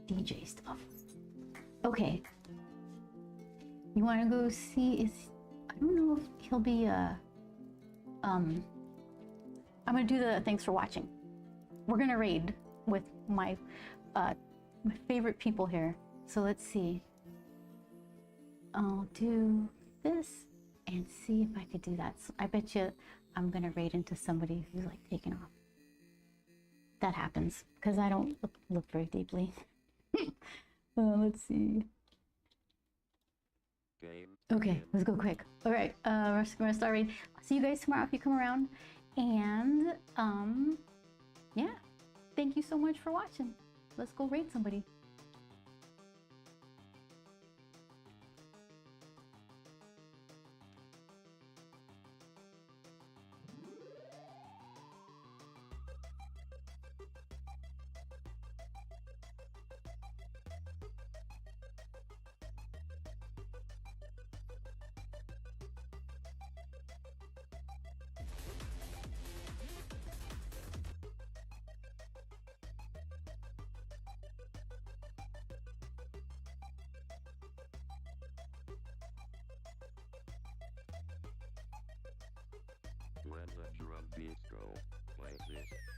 S1: DJ stuff. Okay. You want to go see? I don't know if he'll be I'm gonna do the thanks for watching. We're gonna raid with my favorite people here. So let's see. I'll do this and see if I could do that. So I bet you I'm gonna raid into somebody who's like taking off. That happens because I don't look very deeply. Let's see.
S2: Game.
S1: Okay, let's go quick. All right, we're gonna start raid. I'll see you guys tomorrow if you come around. And yeah, thank you so much for watching. Let's go raid somebody.
S2: Bistro. Play this.